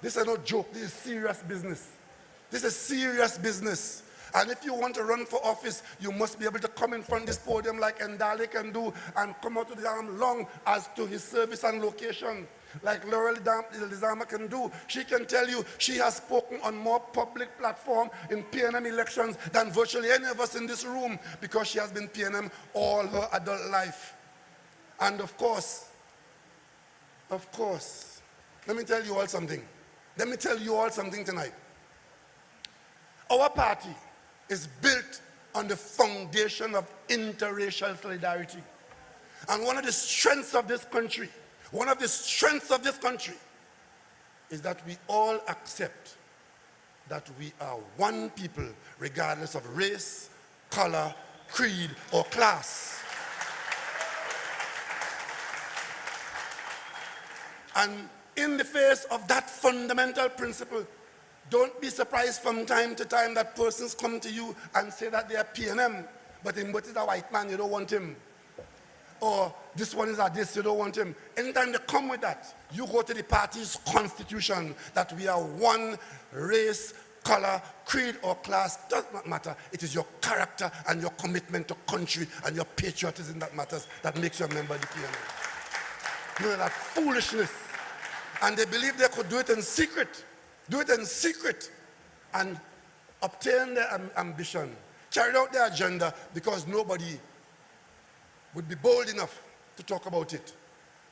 This is no joke. This is serious business. This is serious business. And if you want to run for office, you must be able to come in front of this podium like Ndale can do and come out with the arm long as to his service and location. Like Laurel Lizama can do. She can tell you she has spoken on more public platform in PNM elections than virtually any of us in this room because she has been PNM all her adult life. And of course, let me tell you all something. Let me tell you all something tonight. Our party is built on the foundation of interracial solidarity. And one of the strengths of this country is that we all accept that we are one people regardless of race, color, creed, or class. And in the face of that fundamental principle, don't be surprised from time to time that persons come to you and say that they are PNM, but Imbert is a white man, you don't want him. Or this one is a this, you don't want him. Anytime they come with that, you go to the party's constitution that we are one race, color, creed, or class. Does not matter. It is your character and your commitment to country and your patriotism that matters, that makes you a member of the PNM. You know, that foolishness. And they believe they could do it in secret. Do it in secret and obtain their ambition, carry out their agenda because nobody would be bold enough to talk about it.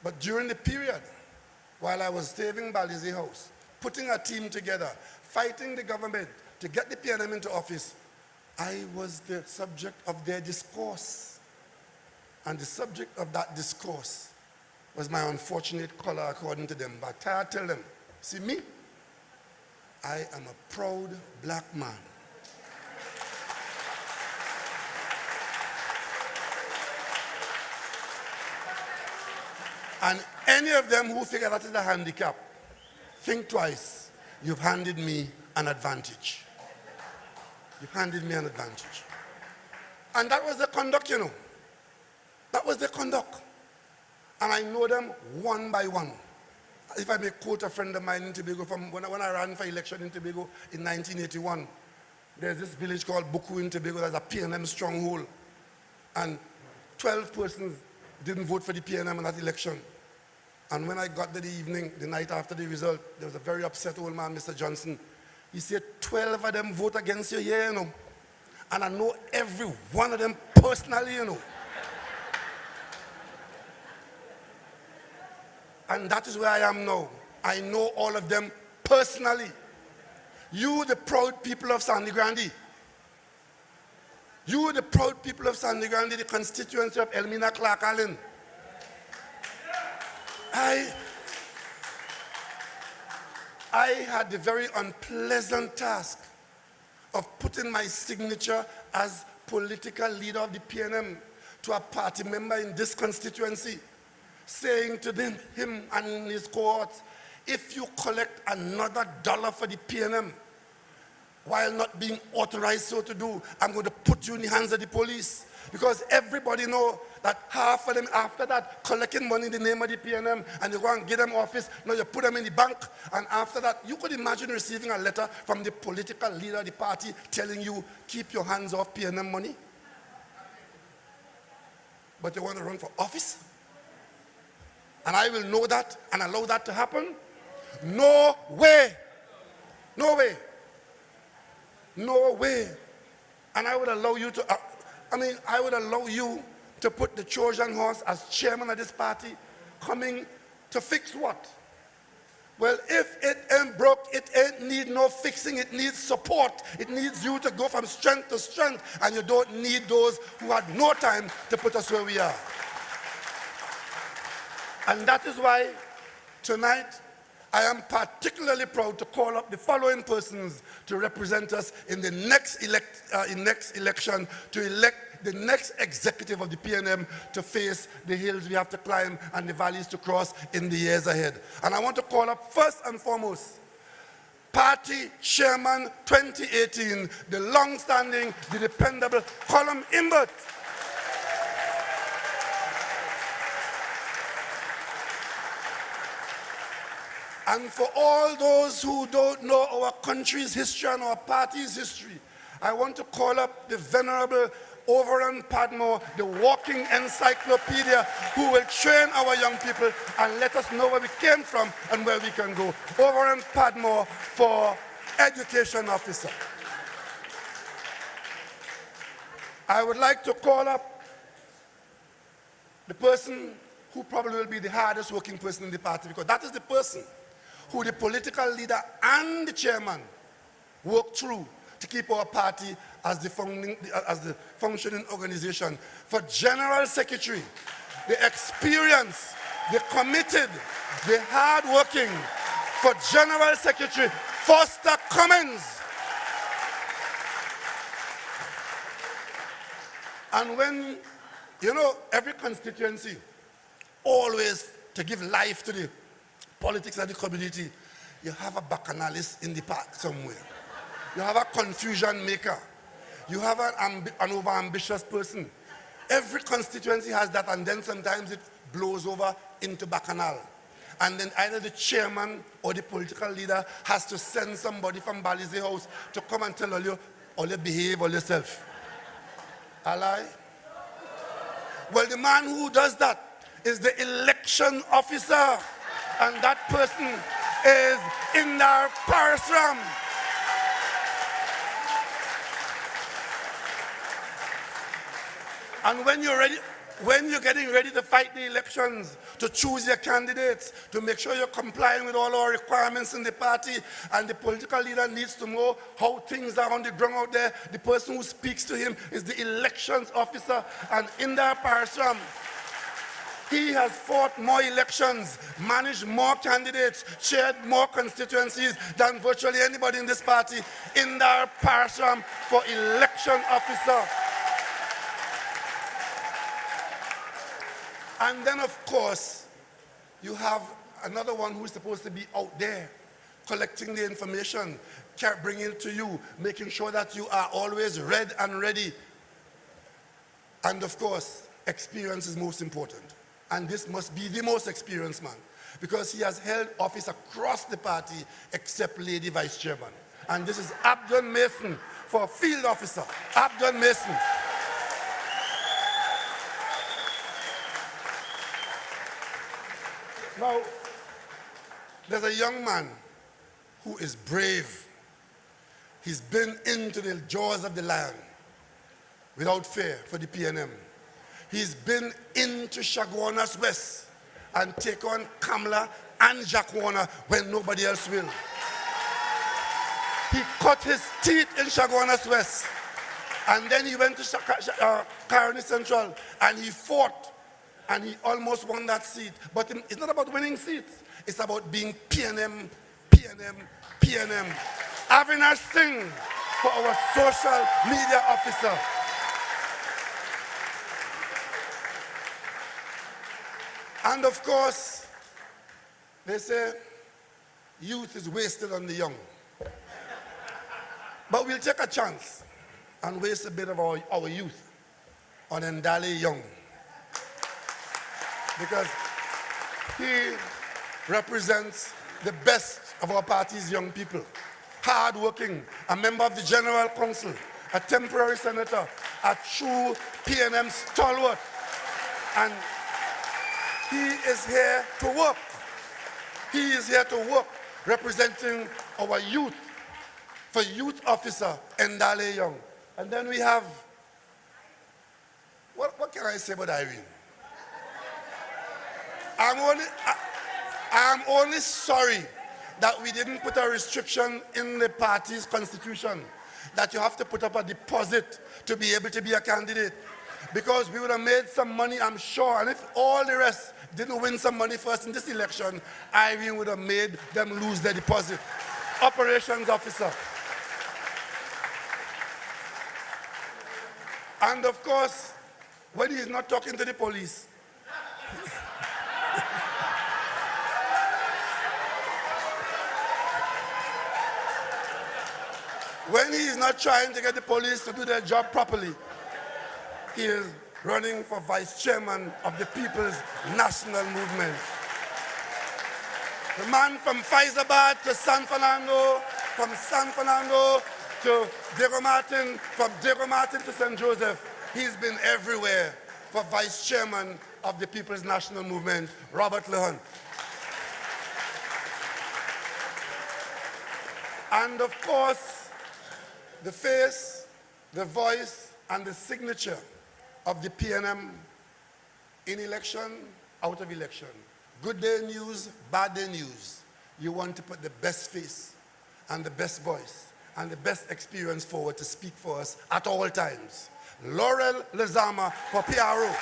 But during the period, while I was saving Balize House, putting a team together, fighting the government to get the PNM into office, I was the subject of their discourse. And the subject of that discourse was my unfortunate color according to them. But I tell them, see me? I am a proud black man. And any of them who figure that is a handicap, think twice. You've handed me an advantage. You've handed me an advantage. And that was the conduct, you know. That was the conduct. And I know them one by one. If I may quote a friend of mine in Tobago, from when I ran for election in Tobago in 1981, there's this village called Buku in Tobago that's a PNM stronghold. And 12 persons didn't vote for the PNM in that election. And when I got there the evening, the night after the result, there was a very upset old man, Mr. Johnson. He said, 12 of them vote against you here, you know. And I know every one of them personally, you know. And that is where I am now. I know all of them personally. You, the proud people of Sangre Grande, You, the proud people of Sangre Grande, the constituency of Elmina Clark Allen. I had the very unpleasant task of putting my signature as political leader of the PNM to a party member in this constituency, saying to him and his cohorts, if you collect another dollar for the PNM, while not being authorized so to do, I'm going to put you in the hands of the police. Because everybody know that half of them after that collecting money in the name of the PNM, and you go and give them office, now you put them in the bank, and after that, you could imagine receiving a letter from the political leader of the party telling you, keep your hands off PNM money. But you want to run for office? And I will know that and allow that to happen? No way. No way. No way. And I would allow you to, I would allow you to put the Trojan horse as chairman of this party, coming to fix what? Well, if it ain't broke, it ain't need no fixing, it needs support. It needs you to go from strength to strength, and you don't need those who had no time to put us where we are. And that is why tonight, I am particularly proud to call up the following persons to represent us in the next election, to elect the next executive of the PNM to face the hills we have to climb and the valleys to cross in the years ahead. And I want to call up first and foremost, Party Chairman 2018, the long-standing, the dependable Colum Imbert. And for all those who don't know our country's history and our party's history, I want to call up the Venerable Overend Padmore, the walking encyclopedia, who will train our young people and let us know where we came from and where we can go. Overend Padmore for Education Officer. I would like to call up the person who probably will be the hardest working person in the party, because that is the person who the political leader and the chairman work through to keep our party as the functioning organization. For General Secretary, the experienced, the committed, the hard-working, for General Secretary Foster Cummins. And when, you know, every constituency always to give life to the politics of the community, you have a bacchanalist in the park somewhere. You have a confusion maker. You have an over-ambitious person. Every constituency has that, and then sometimes it blows over into bacchanal. And then either the chairman or the political leader has to send somebody from Balize House to come and tell all you behave all yourself. A lie? Well, the man who does that is the election officer. And that person is Indar Parasram. And when you're getting ready to fight the elections, to choose your candidates, to make sure you're complying with all our requirements in the party, and the political leader needs to know how things are on the ground out there, the person who speaks to him is the elections officer, and Indar Parasram. He has fought more elections, managed more candidates, chaired more constituencies than virtually anybody in this party. Indar Parasram for election officer. And then, of course, you have another one who's supposed to be out there, collecting the information, bringing it to you, making sure that you are always read and ready. And of course, experience is most important. And this must be the most experienced man, because he has held office across the party except Lady Vice Chairman. And this is Abdon Mason for Field Officer. Abdon Mason. Now, there's a young man who is brave. He's been into the jaws of the lion without fear for the PNM. He's been into Chaguanas West and take on Kamla and Jack Warner when nobody else will. He cut his teeth in Chaguanas West. And then he went to Caroni Central and he fought and he almost won that seat. But it's not about winning seats. It's about being PNM, PNM, PNM. Having us sing for our social media officer. And of course, they say youth is wasted on the young. But we'll take a chance and waste a bit of our youth on Ndale Young. Because he represents the best of our party's young people. Hard-working, a member of the General Council, a temporary senator, a true PNM stalwart. And he is here to work. He is here to work representing our youth for Youth Officer Ndale Young. And then we have, what can I say about Irene? I'm only sorry that we didn't put a restriction in the party's constitution that you have to put up a deposit to be able to be a candidate. Because we would have made some money, I'm sure, and if all the rest didn't win some money first in this election, Irene would have made them lose their deposit. Operations officer. And of course, when he's not talking to the police, when he is not trying to get the police to do their job properly, he is running for vice chairman of the People's National Movement. The man from Faizabad to San Fernando, from San Fernando to Diego Martin, from Diego Martin to St. Joseph, he's been everywhere for vice chairman of the People's National Movement, Robert Lehunt. And of course, the face, the voice, and the signature of the PNM in election, out of election. Good day news, bad day news. You want to put the best face and the best voice and the best experience forward to speak for us at all times. Laurel Lezama for PRO.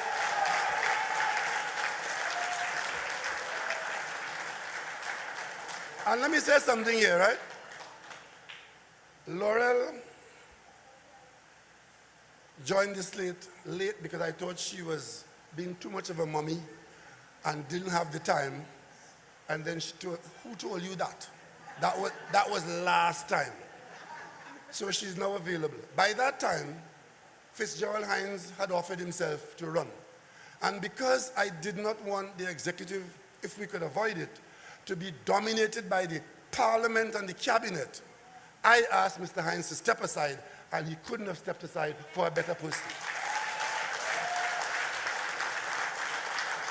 And let me say something here, right? Laurel joined this late because I thought she was being too much of a mommy and didn't have the time. And then she told, who told you that? That was last time. So she's now available. By that time, Fitzgerald Hines had offered himself to run. And because I did not want the executive, if we could avoid it, to be dominated by the parliament and the cabinet, I asked Mr. Hines to step aside, and he couldn't have stepped aside for a better person.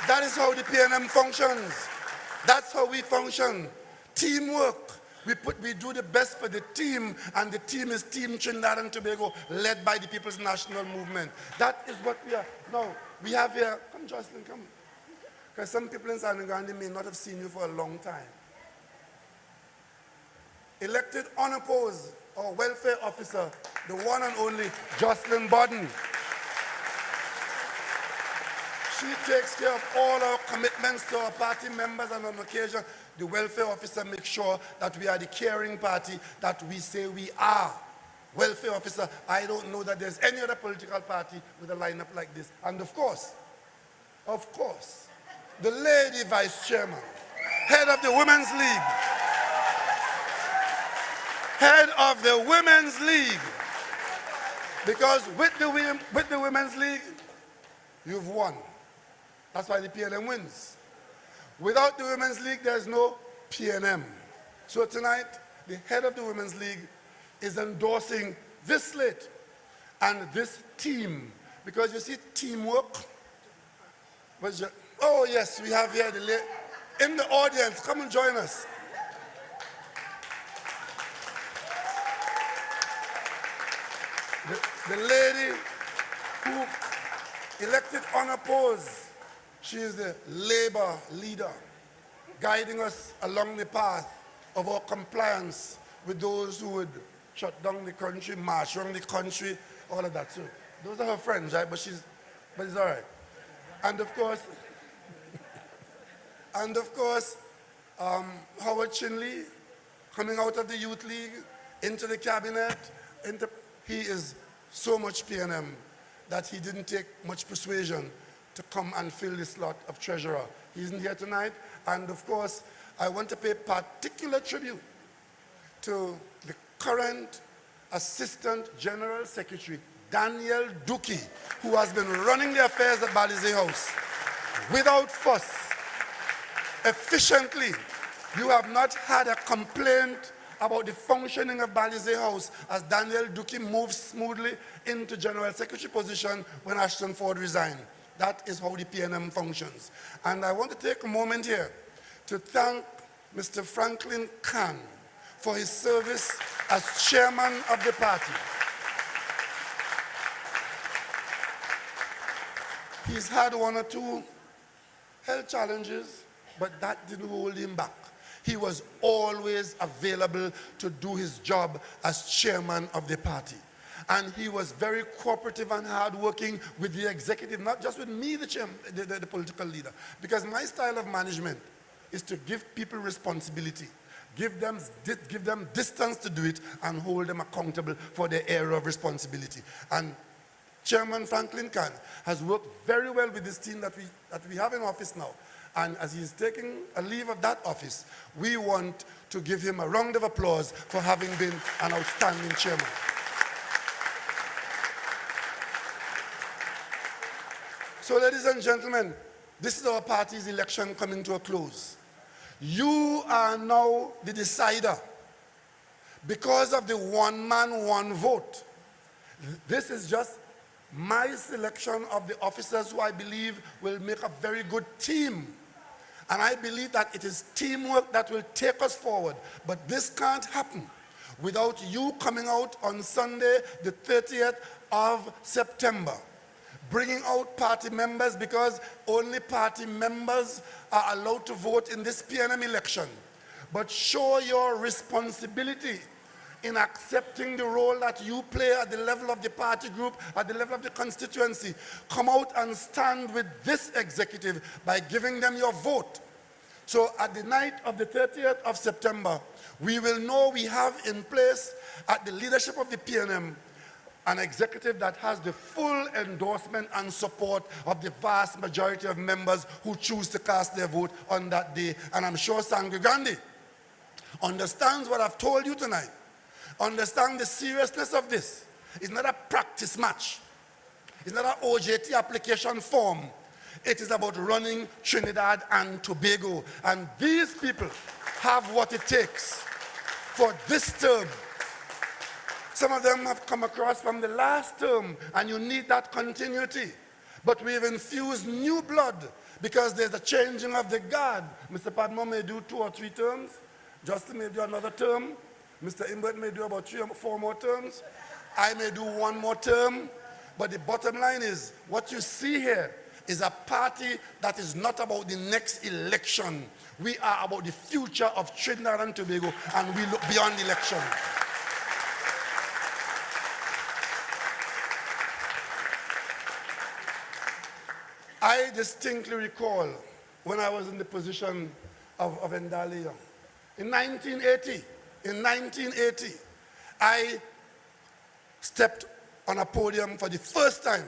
That is how the PNM functions. That's how we function. Teamwork. We do the best for the team, and the team is Team Trinidad and Tobago, led by the People's National Movement. That is what we are. Now, we have here, come Jocelyn, come. Because some people in Sangre Grande may not have seen you for a long time. Elected unopposed, our welfare officer, the one and only Jocelyn Bodden. She takes care of all our commitments to our party members, and on occasion, the welfare officer makes sure that we are the caring party that we say we are. Welfare officer, I don't know that there's any other political party with a lineup like this. And of course, the lady vice chairman, head of the Women's League. Head of the Women's League. Because with the Women's League, you've won. That's why the PNM wins. Without the Women's League, there's no PNM. So tonight, the head of the Women's League is endorsing this slate and this team. Because you see, teamwork. Oh yes, we have here in the audience. Come and join us. The lady who elected unopposed, she is the labor leader, guiding us along the path of our compliance with those who would shut down the country, march around the country, all of that. So those are her friends, right? But it's all right. And of course, Howard Chinley, coming out of the Youth League into the cabinet, he is so much PNM that he didn't take much persuasion to come and fill the slot of treasurer. He isn't here tonight. And of course, I want to pay particular tribute to the current Assistant General Secretary, Daniel Duki, who has been running the affairs at Balizé House without fuss, efficiently. You have not had a complaint about the functioning of Balizé House as Daniel Duki moved smoothly into General Secretary position when Ashton Ford resigned. That is how the PNM functions. And I want to take a moment here to thank Mr. Franklin Khan for his service as chairman of the party. He's had one or two health challenges, but that didn't hold him back. He was always available to do his job as chairman of the party. And he was very cooperative and hardworking with the executive, not just with me, the political leader. Because my style of management is to give people responsibility, give them distance to do it, and hold them accountable for their area of responsibility. And Chairman Franklin Khan has worked very well with this team that we have in office now. And as he's taking a leave of that office, we want to give him a round of applause for having been an outstanding chairman. So, ladies and gentlemen, this is our party's election coming to a close. You are now the decider. Because of the one man, one vote, this is just my selection of the officers who I believe will make a very good team. And I believe that it is teamwork that will take us forward. But this can't happen without you coming out on Sunday, the 30th of September, bringing out party members, because only party members are allowed to vote in this PNM election. But show your responsibility in accepting the role that you play at the level of the party group, at the level of the constituency. Come out and stand with this executive by giving them your vote. So at the night of the 30th of September, we will know we have in place at the leadership of the PNM an executive that has the full endorsement and support of the vast majority of members who choose to cast their vote on that day. And I'm sure Sangre Grande understands what I've told you tonight. Understand the seriousness of this. It's not a practice match. It's not an OJT application form. It is about running Trinidad and Tobago. And these people have what it takes for this term. Some of them have come across from the last term, and you need that continuity. But we've infused new blood because there's a changing of the guard. Mr. Padmore may do 2 or 3 terms. Justin may do another term. Mr. Imbert may do about 3 or 4 more terms. I may do 1 more term. But the bottom line is, what you see here is a party that is not about the next election. We are about the future of Trinidad and Tobago, and we look beyond the election. I distinctly recall when I was in the position of Ndali Young. In 1980, I stepped on a podium for the first time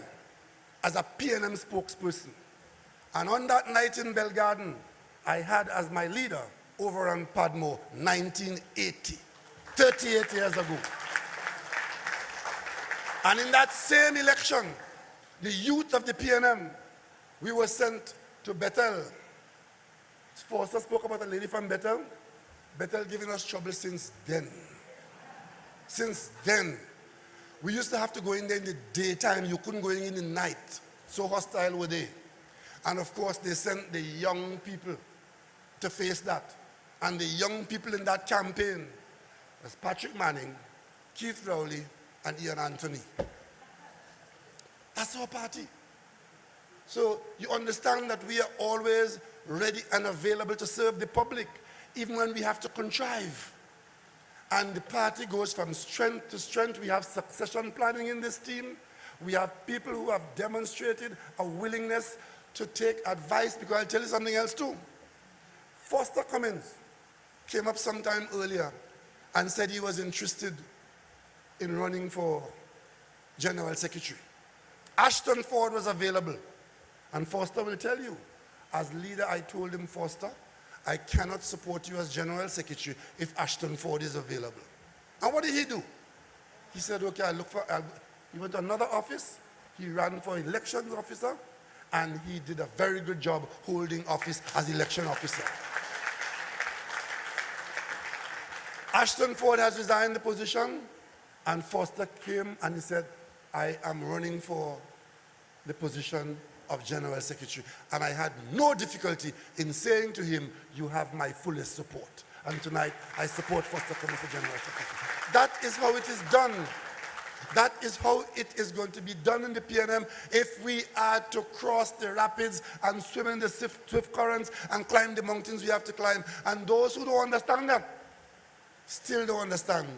as a PNM spokesperson. And on that night in Belgarden, I had as my leader Overrun Padmore, 1980, 38 years ago. And in that same election, the youth of the PNM, we were sent to Bethel. Forster spoke about a lady from Bethel. Bethel giving us trouble since then. Since then. We used to have to go in there in the daytime. You couldn't go in the night. So hostile were they. And of course, they sent the young people to face that. And the young people in that campaign was Patrick Manning, Keith Rowley, and Ian Anthony. That's our party. So you understand that we are always ready and available to serve the public, even when we have to contrive. And the party goes from strength to strength. We have succession planning in this team. We have people who have demonstrated a willingness to take advice, because I'll tell you something else too. Foster Cummins came up sometime earlier and said he was interested in running for General Secretary. Ashton Ford was available. And Foster will tell you, as leader, I told him, Foster, I cannot support you as General Secretary if Ashton Ford is available. And what did he do? He said, okay, he went to another office. He ran for elections officer, and he did a very good job holding office as election officer. Ashton Ford has resigned the position, and Foster came and he said, I am running for the position of General Secretary. And I had no difficulty in saying to him, you have my fullest support. And tonight, I support Foster Cummins for General Secretary. That is how it is done. That is how it is going to be done in the PNM if we are to cross the rapids and swim in the swift currents and climb the mountains we have to climb. And those who don't understand that still don't understand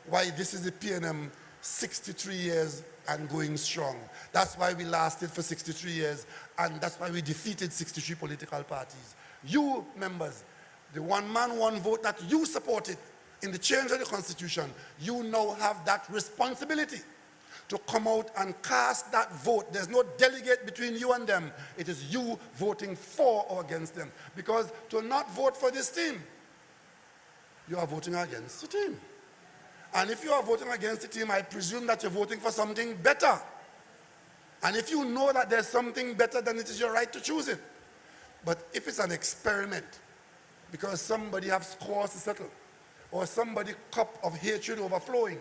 why this is the PNM 63 years and going strong. That's why we lasted for 63 years, and that's why we defeated 63 political parties. You members, the one man, one vote that you supported in the change of the Constitution, you now have that responsibility to come out and cast that vote. There's no delegate between you and them. It is you voting for or against them. Because to not vote for this team, you are voting against the team. And if you are voting against the team, I presume that you're voting for something better. And if you know that there's something better, then it is your right to choose it. But if it's an experiment, because somebody has scores to settle, or somebody cup of hatred overflowing,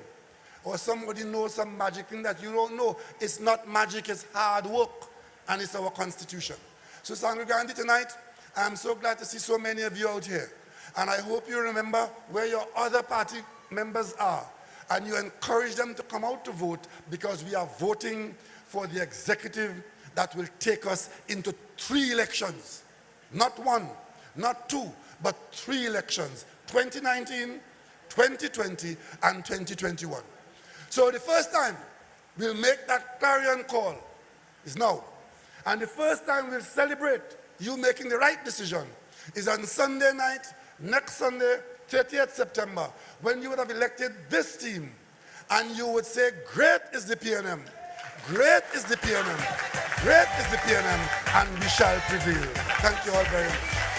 or somebody knows some magic thing that you don't know, it's not magic, it's hard work, and it's our Constitution. So Sangre Grande tonight, I'm so glad to see so many of you out here. And I hope you remember where your other party members are, and you encourage them to come out to vote, because we are voting for the executive that will take us into 3 elections. Not 1, not 2, but 3 elections. 2019, 2020, and 2021. So the first time we'll make that clarion call is now. And the first time we'll celebrate you making the right decision is on Sunday night, next Sunday, 30th September, when you would have elected this team, and you would say, great is the PNM, great is the PNM, great is the PNM, and we shall prevail. Thank you all very much.